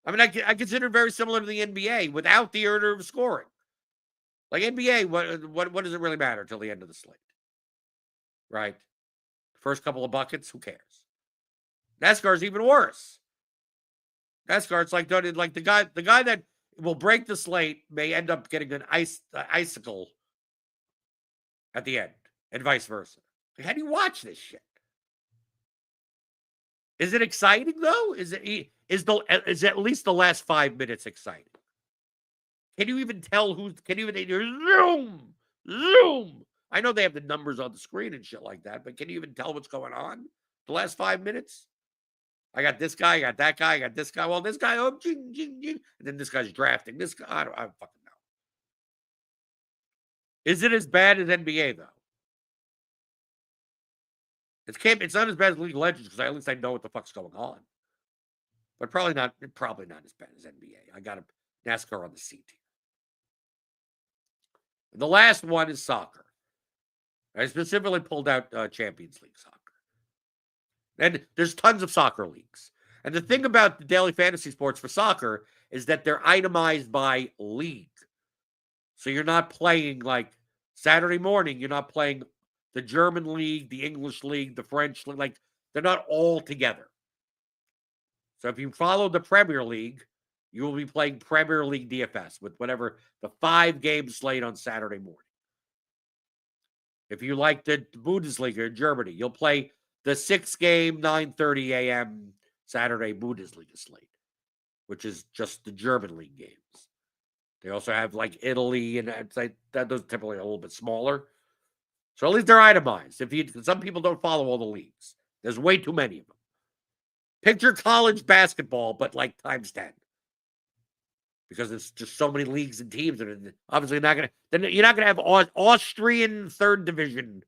I mean, I consider it very similar to the NBA without the order of scoring. Like NBA, what does it really matter till the end of the slate? Right? First couple of buckets, who cares? NASCAR is even worse. NASCAR, it's like the guy that will break the slate may end up getting an icicle at the end, and vice versa. How do you watch this shit? Is it exciting though? Is at least the last 5 minutes exciting? Can you even tell can you even zoom? I know they have the numbers on the screen and shit like that, but can you even tell what's going on the last 5 minutes? I got this guy, I got that guy, I got this guy. Well, this guy, jing, jing, jing. And then this guy's drafting this guy. I don't fucking know. Is it as bad as NBA though? It's not as bad as League of Legends because at least I know what the fuck's going on. But probably not as bad as NBA. I got a NASCAR on the C tier. The last one is soccer. I specifically pulled out Champions League soccer. And there's tons of soccer leagues. And the thing about the daily fantasy sports for soccer is that they're itemized by league. So you're not playing like Saturday morning, you're not playing the German league, the English league, the French league. Like, they're not all together. So if you follow the Premier League, you will be playing Premier League DFS with whatever the 5-game slate on Saturday morning. If you like the Bundesliga in Germany, you'll play the 6-game, 9:30 a.m. Saturday Bundesliga slate, which is just the German league games. They also have like Italy, and that those typically a little bit smaller. So at least they're itemized. Some people don't follow all the leagues. There's way too many of them. Picture college basketball, but like times 10. Because it's just so many leagues and teams. And obviously you're not gonna have Austrian 3rd division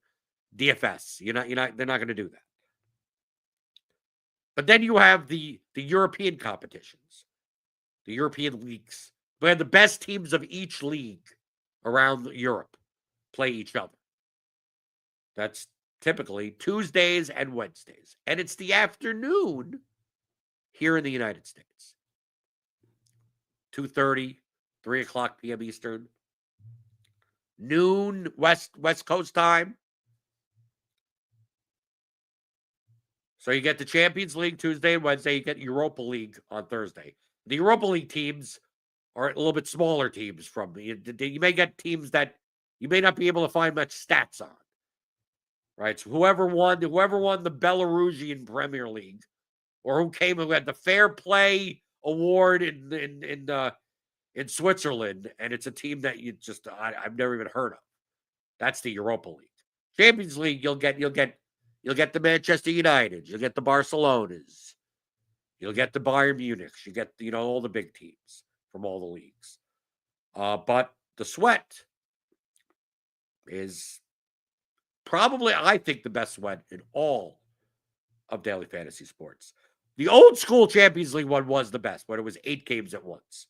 DFS. They're not gonna do that. But then you have the European competitions, the European leagues, where the best teams of each league around Europe play each other. That's typically Tuesdays and Wednesdays. And it's the afternoon here in the United States. 2:30, 3 o'clock p.m. Eastern. Noon West Coast time. So you get the Champions League Tuesday and Wednesday. You get Europa League on Thursday. The Europa League teams are a little bit smaller teams from you may get teams that you may not be able to find much stats on. Right? So whoever won the Belarusian Premier League, or who had the Fair Play Award in Switzerland, and it's a team that I've never even heard of. That's the Europa League. Champions League, you'll get the Manchester United, you'll get the Barcelonas, you'll get the Bayern Munich, you get all the big teams from all the leagues. But the sweat is probably, I think, the best sweat in all of daily fantasy sports. The old school Champions League one was the best, when it was 8 games at once.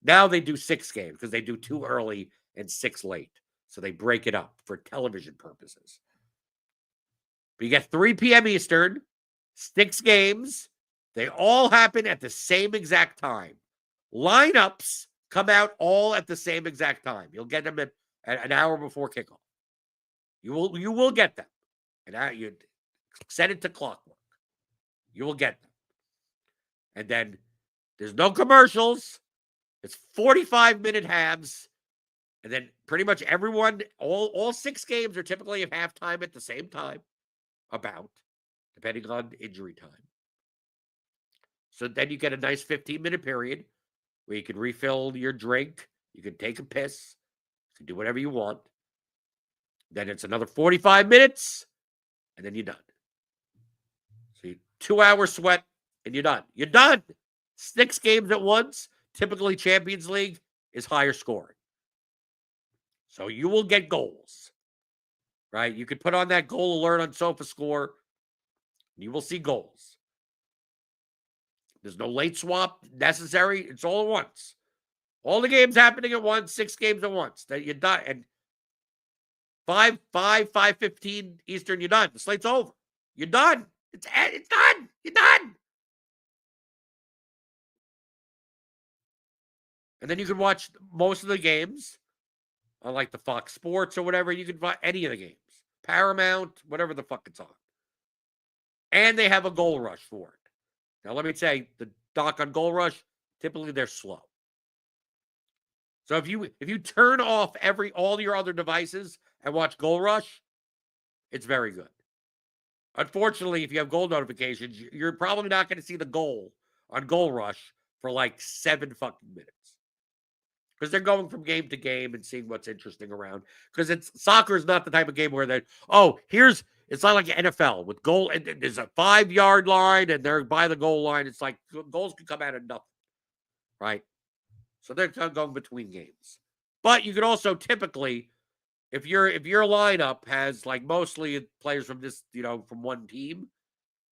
Now they do 6 games because they do 2 early and 6 late. So they break it up for television purposes. But you get 3 p.m. Eastern, 6 games. They all happen at the same exact time. Lineups come out all at the same exact time. You'll get them at an hour before kickoff. You will get them. And you set it to clockwork. You will get them. And then there's no commercials. It's 45-minute halves. And then pretty much everyone, all 6 games are typically at halftime at the same time. Depending on injury time. So then you get a nice 15-minute period where you can refill your drink. You can take a piss. You can do whatever you want. Then it's another 45 minutes, and then you're done. So 2-hour sweat, and you're done. You're done. 6 games at once. Typically, Champions League is higher scoring. So you will get goals, right? You could put on that goal alert on SofaScore. You will see goals. There's no late swap necessary. It's all at once. All the games happening at once, 6 games at once. That you're done. And 5:15 Eastern, you're done. The slate's over. You're done. It's done. You're done. And then you can watch most of the games on like the Fox Sports or whatever. You can watch any of the games. Paramount, whatever the fuck it's on. And they have a goal rush for it. Now, let me say, the doc on goal rush, typically they're slow. So if you turn off all your other devices and watch goal rush, it's very good. Unfortunately, if you have goal notifications, you're probably not going to see the goal on goal rush for like 7 fucking minutes. Because they're going from game to game and seeing what's interesting around. Because soccer is not the type of game where it's not like NFL with goal. And there's a 5-yard line and they're by the goal line. It's like goals can come out of nothing, right? So they're going between games. But you could also typically, if your lineup has like mostly players from this, from one team,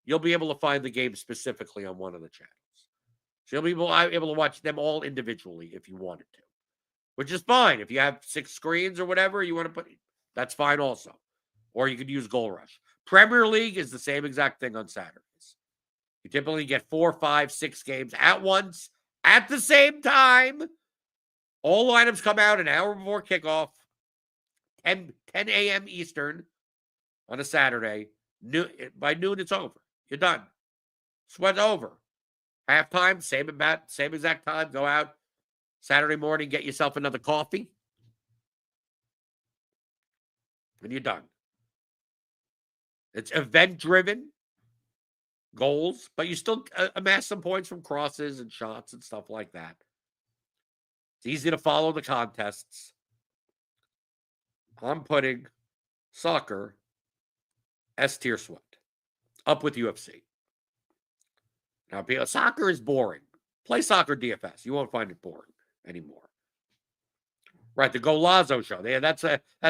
you'll be able to find the game specifically on one of the channels. So you'll be able to watch them all individually if you wanted to. Which is fine. If you have 6 screens or whatever you want to put, that's fine also. Or you could use Goal Rush. Premier League is the same exact thing on Saturdays. You typically get 4, 5, 6 games at once, at the same time. All lineups come out an hour before kickoff, 10 a.m. Eastern on a Saturday. By noon, it's over. You're done. Sweat's over. Halftime, same exact time. Go out. Saturday morning, get yourself another coffee. And you're done. It's event-driven goals, but you still amass some points from crosses and shots and stuff like that. It's easy to follow the contests. I'm putting soccer S-tier sweat up with UFC. Now, soccer is boring. Play soccer DFS. You won't find it boring anymore. Right, the Golazo show. Yeah, that's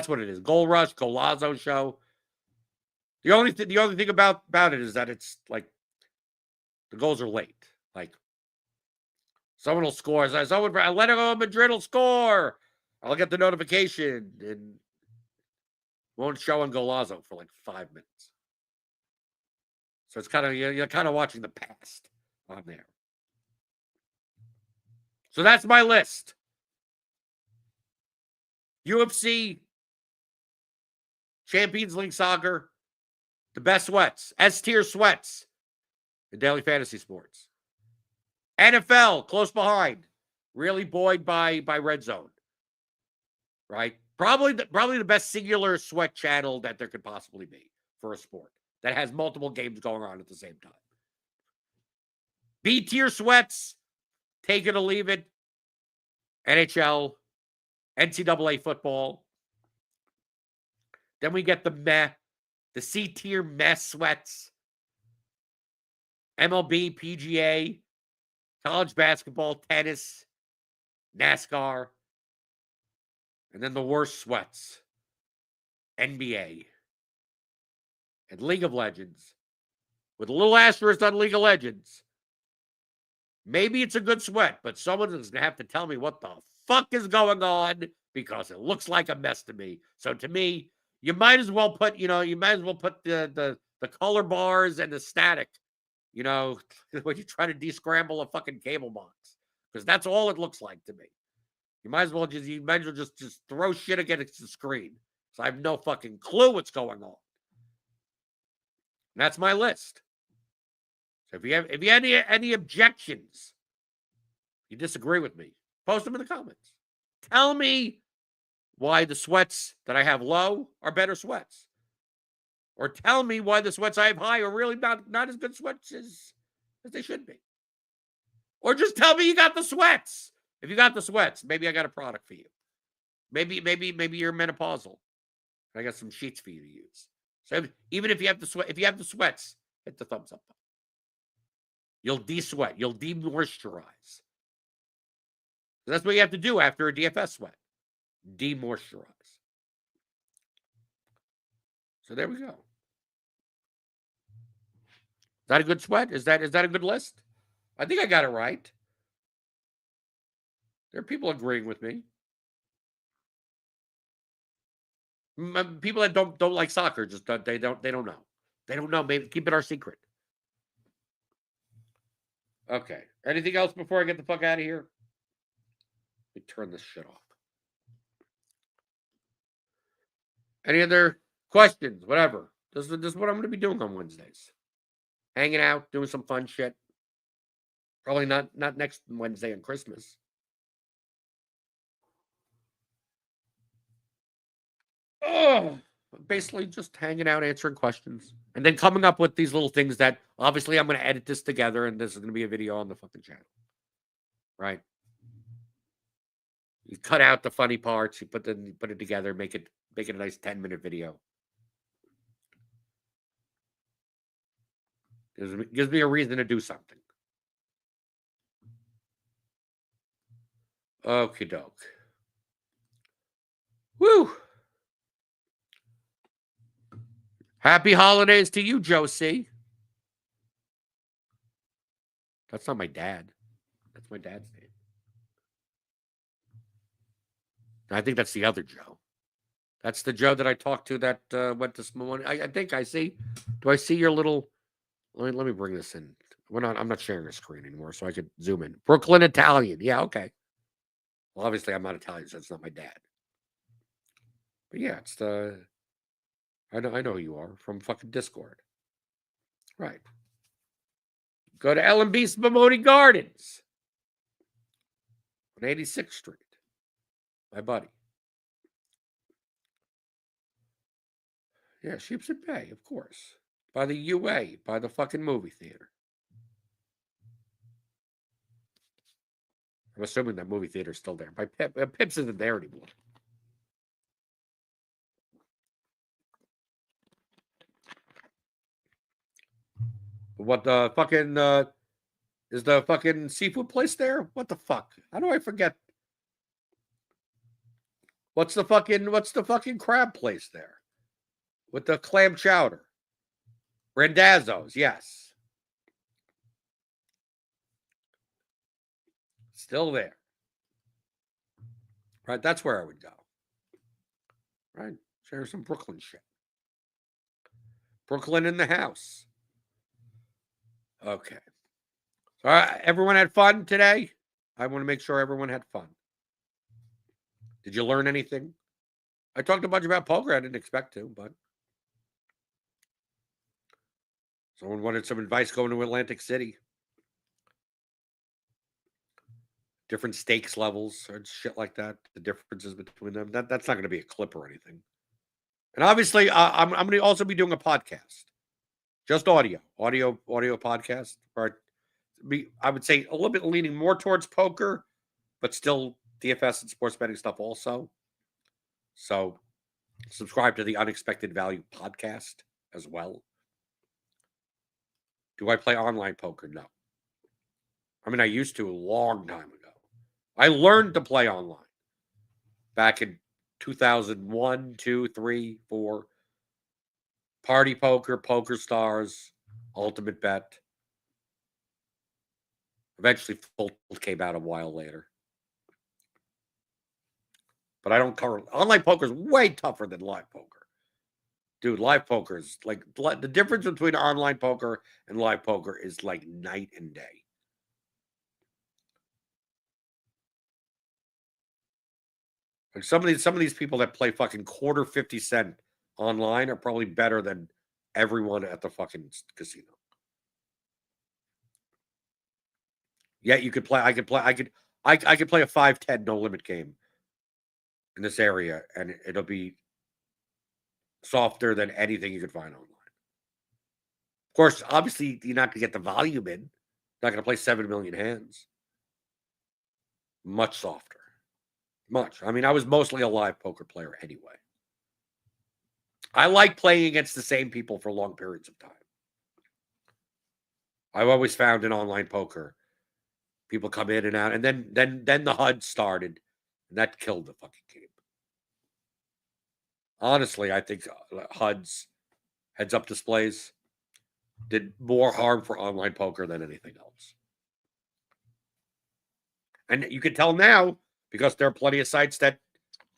what it is. Goal Rush, Golazo show. The only thing about it is that it's like the goals are late. Like someone will score. Atletico Madrid will score. I'll get the notification and won't show on Golazo for like 5 minutes. So it's kind of you're kind of watching the past on there. So that's my list. UFC, Champions League soccer, the best sweats, S-tier sweats in daily fantasy sports. NFL, close behind, really buoyed by Red Zone, right? Probably the best singular sweat channel that there could possibly be for a sport that has multiple games going on at the same time. B-tier sweats, take it or leave it. NHL, NCAA football. Then we get the C-tier mess sweats. MLB, PGA, college basketball, tennis, NASCAR. And then the worst sweats. NBA. And League of Legends. With a little asterisk on League of Legends. Maybe it's a good sweat, but someone is going to have to tell me what the fuck is going on because it looks like a mess to me. So to me, you might as well put, the color bars and the static, when you try to descramble a fucking cable box. Because that's all it looks like to me. You might as well just throw shit against the screen. So I have no fucking clue what's going on. And that's my list. So if you have any objections, you disagree with me, post them in the comments. Tell me why the sweats that I have low are better sweats. Or tell me why the sweats I have high are really not as good sweats as they should be. Or just tell me you got the sweats. If you got the sweats, maybe I got a product for you. Maybe you're menopausal. I got some sheets for you to use. So even if you have the sweats, hit the thumbs up button. You'll de-sweat. You'll de-moisturize. That's what you have to do after a DFS sweat. De-moisturize. So there we go. Is that a good sweat? Is that a good list? I think I got it right. There are people agreeing with me. People that don't like soccer just they don't know. They don't know. Maybe keep it our secret. Okay. Anything else before I get the fuck out of here? Let me turn this shit off. Any other questions? Whatever. This is what I'm going to be doing on Wednesdays. Hanging out, doing some fun shit. Probably not next Wednesday on Christmas. Oh, basically just hanging out, answering questions, and then coming up with these little things that obviously I'm going to edit this together, and this is going to be a video on the fucking channel. Right? You cut out the funny parts, you put it together, make it a nice 10-minute video. Gives me a reason to do something. Okie doke. Woo! Happy holidays to you, Josie. That's not my dad. That's my dad's name. I think that's the other Joe. That's the Joe that I talked to that went this morning. I think I see. Do I see your little? Let me bring this in. I'm not sharing a screen anymore, so I could zoom in. Brooklyn Italian. Yeah, okay. Well, obviously I'm not Italian, so it's not my dad. But yeah, it's the. I know who you are from fucking Discord. Right. Go to L&B Spumoni Gardens on 86th Street. My buddy. Yeah, Sheepshead Bay, of course. By the UA, by the fucking movie theater. I'm assuming that movie theater's still there. By Pips isn't there anymore. What the fucking is the fucking seafood place there? What the fuck? How do I forget? What's the fucking crab place there? With the clam chowder. Randazzo's, yes. Still there. Right, that's where I would go. Right, share some Brooklyn shit. Brooklyn in the house. Okay. All right, everyone had fun today? I want to make sure everyone had fun. Did you learn anything? I talked a bunch about poker. I didn't expect to, but someone wanted some advice going to Atlantic City. Different stakes levels or shit like that. The differences between them. That's not going to be a clip or anything. And obviously, I'm going to also be doing a podcast. Just audio podcast. Or I would say a little bit leaning more towards poker, but still DFS and sports betting stuff also. So subscribe to the Unexpected Value podcast as well. Do I play online poker? No. I mean, I used to a long time ago. I learned to play online back in 2001, 2, 3, 4. Party Poker, Poker Stars, Ultimate Bet. Eventually, Full came out a while later. But I don't cover. Online poker is way tougher than live poker. Dude, live poker is like the difference between online poker and live poker is like night and day. Like some of these people that play fucking quarter 50 cent online are probably better than everyone at the fucking casino. Yeah, you could play. I could play a 5-10 no limit game in this area, and it'll be softer than anything you could find online. Of course, obviously, you're not going to get the volume in. You're not going to play 7 million hands. Much softer. Much. I mean, I was mostly a live poker player anyway. I like playing against the same people for long periods of time. I've always found in online poker, people come in and out, and then the HUD started, and that killed the fucking game. Honestly, I think HUDs, heads-up displays, did more harm for online poker than anything else. And you can tell now because there are plenty of sites that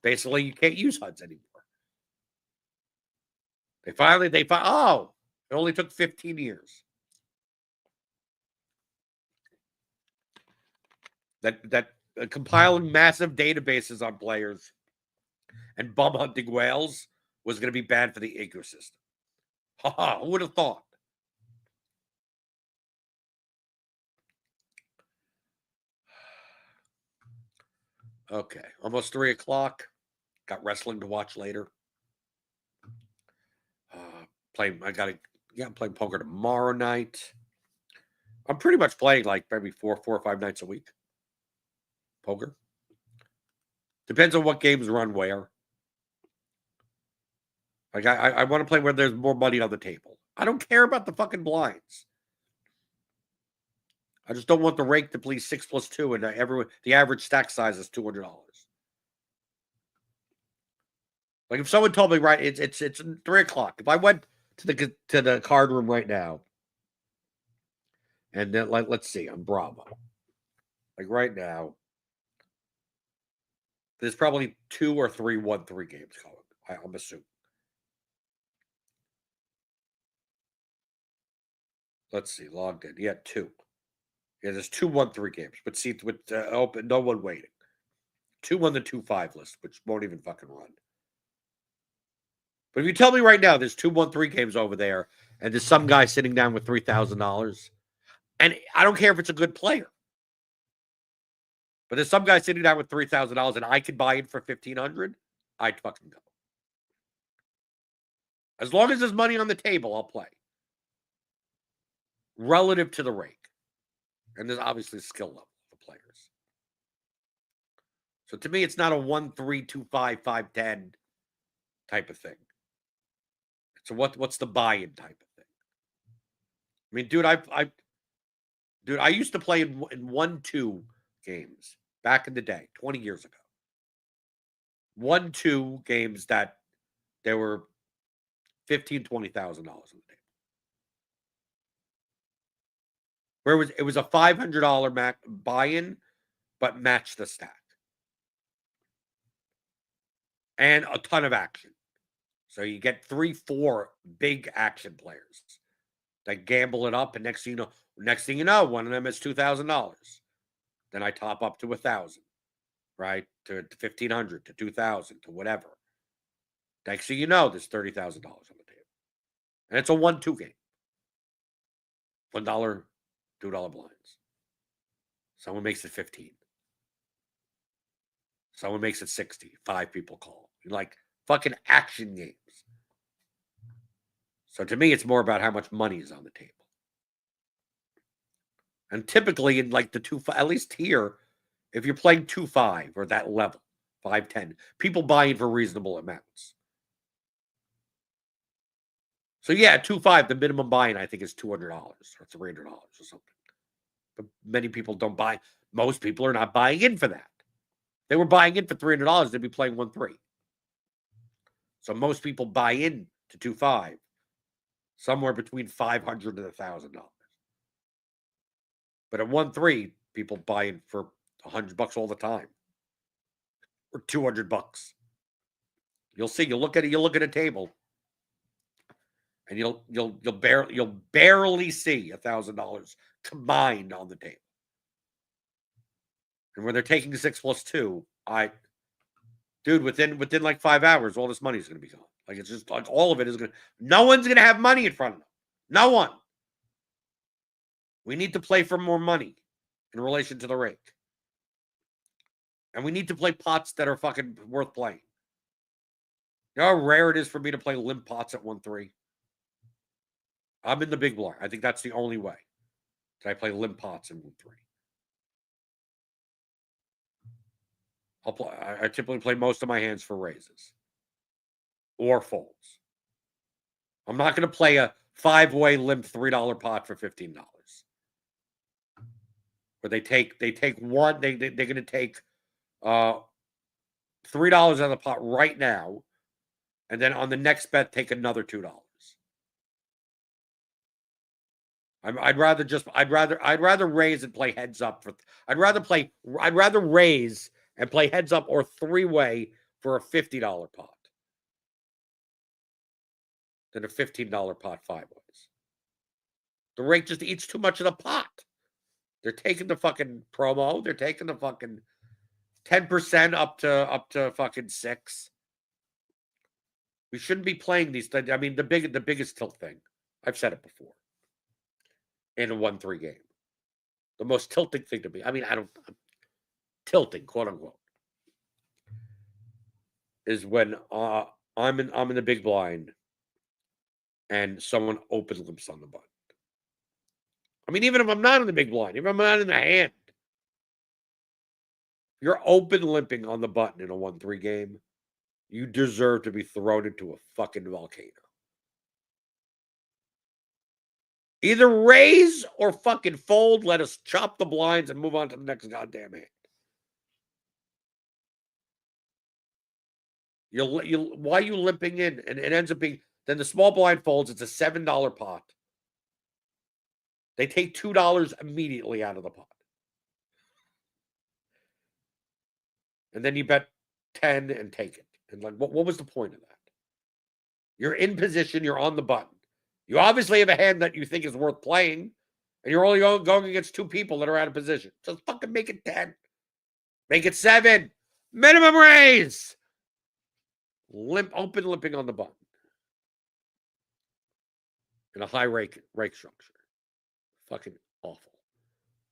basically you can't use HUDs anymore. Oh, it only took 15 years. That compiling massive databases on players and bum hunting whales was going to be bad for the ecosystem. Ha! Who would have thought? Okay, almost 3:00. Got wrestling to watch later. I'm playing poker tomorrow night. I'm pretty much playing like maybe four or five nights a week. Poker. Depends on what games run where. Like I want to play where there's more money on the table. I don't care about the fucking blinds. I just don't want the rake to please 6+2, and the average stack size is $200. Like if someone told me right, it's 3:00. If I went to the card room right now, and then let's see on Bravo, like right now, there's probably 2 or 3 1-3 games going. I'm assuming. Let's see, logged in. Yeah, 2. Yeah, there's 2 1-3 games, but see with open, no one waiting. 2 on the 2-5 list, which won't even fucking run. But if you tell me right now there's 2 1-3 games over there, and there's some guy sitting down with $3,000, and I don't care if it's a good player, but there's some guy sitting down with $3,000 and I could buy it for $1,500, I'd fucking go. As long as there's money on the table, I'll play. Relative to the rake. And there's obviously skill level of the players. So to me, it's not a 1-3, 2-5, 5-10 type of thing. So what's the buy-in type of thing? I mean, dude, I used to play in 1-2 games back in the day, 20 years ago. 1-2 games that there were $15,000, $20,000 on the table. Where it was a $500 buy-in, but match the stack. And a ton of action. So you get 3, 4 big action players that gamble it up, and next thing you know, one of them is $2,000. Then I top up to 1,000, right? To 1,500, to 2,000, to whatever. Next thing you know, there's $30,000 on the table, and it's a 1-2 game. $1, $2 blinds. Someone makes it 15. Someone makes it 60. 5 people call. Like fucking action games. So to me, it's more about how much money is on the table. And typically in like the 2-5, at least here, if you're playing 2-5 or that level, 5-10, people buy in for reasonable amounts. So yeah, 2-5, the minimum buy-in I think is $200 or $300 or something. But many people don't buy. Most people are not buying in for that. If they were buying in for $300, they'd be playing 1-3. So most people buy in to 2-5 somewhere between $500 and $1,000. But at 1-3, people buy in for $100 all the time, or $200. You'll see. You'll look at it. You'll look at a table, and you'll barely see $1,000 combined on the table. And when they're taking 6+2, dude, within like 5 hours, all this money is going to be gone. Like it's just like all of it is going to. No one's going to have money in front of them. No one. We need to play for more money in relation to the rake. And we need to play pots that are fucking worth playing. You know how rare it is for me to play limp pots at 1-3? I'm in the big blind. I think that's the only way that I play limp pots in 1-3. I typically play most of my hands for raises or folds. I'm not going to play a 5-way limp $3 pot for $15. where they take one, they're gonna take $3 out of the pot right now, and then on the next bet take another $2. I'd rather raise and play heads up for. I'd rather raise and play heads up or three-way for a $50 pot than a $15 pot five ways. The rake just eats too much of the pot. They're taking the fucking promo. They're taking the fucking 10% up to fucking 6. We shouldn't be playing these things. I mean, the biggest tilt thing. I've said it before. In a 1-3 game. The most tilting thing to me. I mean, I'm tilting, quote unquote, is when I'm in the big blind and someone open limps on the button. I mean, even if I'm not in the big blind, even if I'm not in the hand, you're open limping on the button in a 1-3 game, you deserve to be thrown into a fucking volcano. Either raise or fucking fold. Let us chop the blinds and move on to the next goddamn hand. Why are you limping in? And it ends up being, then the small blind folds. It's a $7 pot. They take $2 immediately out of the pot. And then you bet 10 and take it. And like, what was the point of that? You're in position. You're on the button. You obviously have a hand that you think is worth playing. And you're only going against 2 people that are out of position. Just fucking make it 10. Make it 7. Minimum raise. Open limping on the button. In a high rake structure. Fucking awful.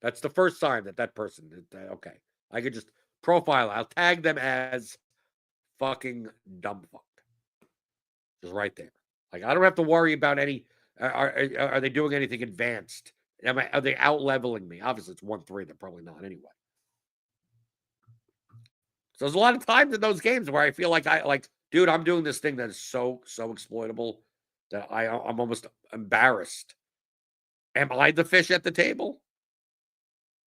That's the first sign that person, okay. I could just profile. I'll tag them as fucking dumb fuck. Just right there. Like, I don't have to worry about any, are they doing anything advanced? Are they out leveling me? Obviously, it's 1-3. They're probably not anyway. So there's a lot of times in those games where I feel like dude, I'm doing this thing that is so exploitable that I'm almost embarrassed. Am I the fish at the table?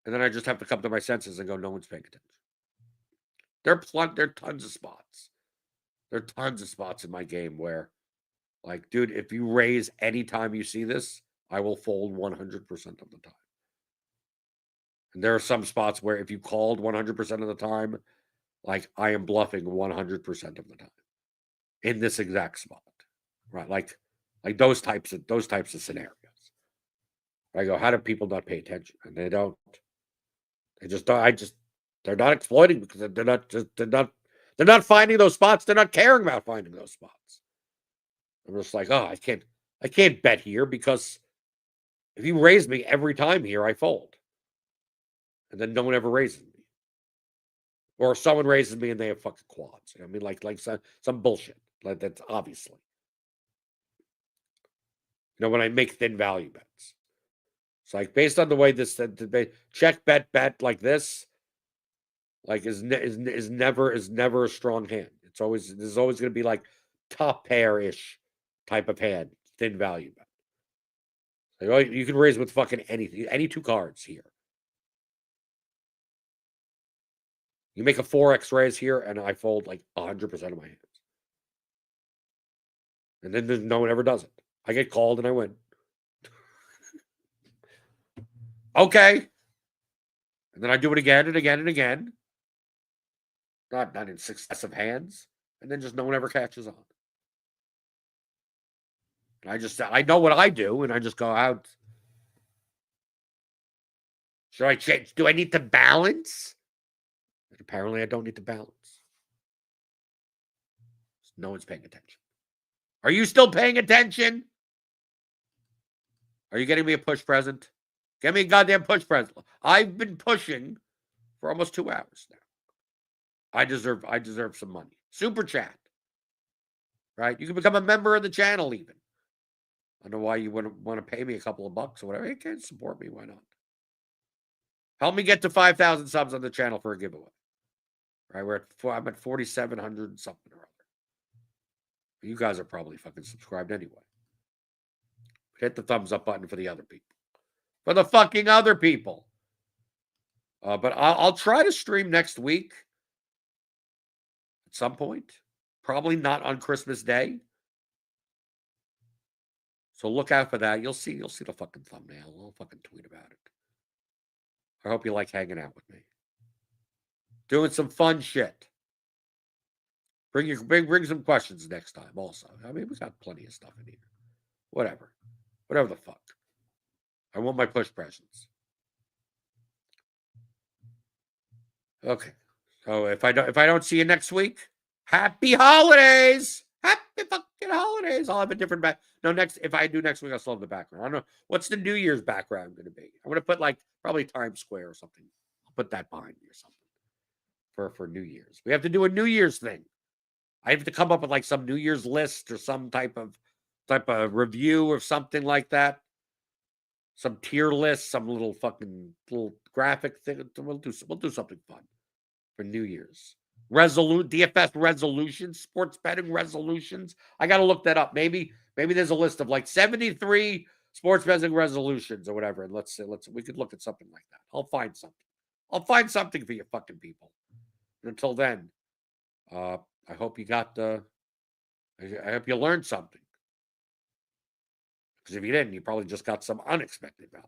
And then I just have to come to my senses and go, no one's paying attention. There are tons of spots. There are tons of spots in my game where, like, dude, if you raise anytime you see this, I will fold 100% of the time. And there are some spots where if you called 100% of the time, like, I am bluffing 100% of the time in this exact spot, right? Like those types of scenarios. I go, how do people not pay attention? And they don't. They just don't. They're not exploiting because they're not finding those spots. They're not caring about finding those spots. I'm just like, oh, I can't bet here because if you raise me every time here, I fold. And then no one ever raises me. Or someone raises me and they have fucking quads. I mean, like some bullshit. Like, that's obviously. You know, when I make thin value bets. It's like, based on the way this check bet like this, like is never a strong hand. There's always going to be like top pair-ish type of hand, thin value bet. Like, oh, you can raise with fucking anything, any 2 cards here. You make a 4x raise here, and I fold like 100% of my hands. And then no one ever does it. I get called and I win. Okay. And then I do it again and again and again. Not in successive hands. And then just no one ever catches on. And I know what I do, and I just go out. Should I change? Do I need to balance? And apparently I don't need to balance. No one's paying attention. Are you still paying attention? Are you getting me a push present? Get me a goddamn push present. I've been pushing for almost 2 hours now. I deserve some money. Super chat. Right? You can become a member of the channel even. I don't know why you wouldn't want to pay me a couple of bucks or whatever. You can support me. Why not? Help me get to 5,000 subs on the channel for a giveaway. Right? I'm at 4,700 something or other. You guys are probably fucking subscribed anyway. Hit the thumbs up button for the other people. For the fucking other people. But I'll try to stream next week at some point. Probably not on Christmas Day. So look out for that. You'll see the fucking thumbnail. I'll fucking tweet about it. I hope you like hanging out with me. Doing some fun shit. Bring some questions next time also. I mean, we got plenty of stuff in here. Whatever the fuck. I want my push presents. Okay. So if I don't see you next week, happy holidays. Happy fucking holidays. I'll have a different back. No, if I do next week, I'll still have the background. I don't know. What's the New Year's background going to be? I'm going to put like probably Times Square or something. I'll put that behind me or something for New Year's. We have to do a New Year's thing. I have to come up with like some New Year's list or some type of review or something like that. Some tier list, some little graphic thing. We'll do something fun for New Year's. DFS resolutions, sports betting resolutions. I got to look that up. Maybe there's a list of like 73 sports betting resolutions or whatever. And we could look at something like that. I'll find something for you fucking people. And until then, I hope you I hope you learned something. Because if you didn't, you probably just got some unexpected value.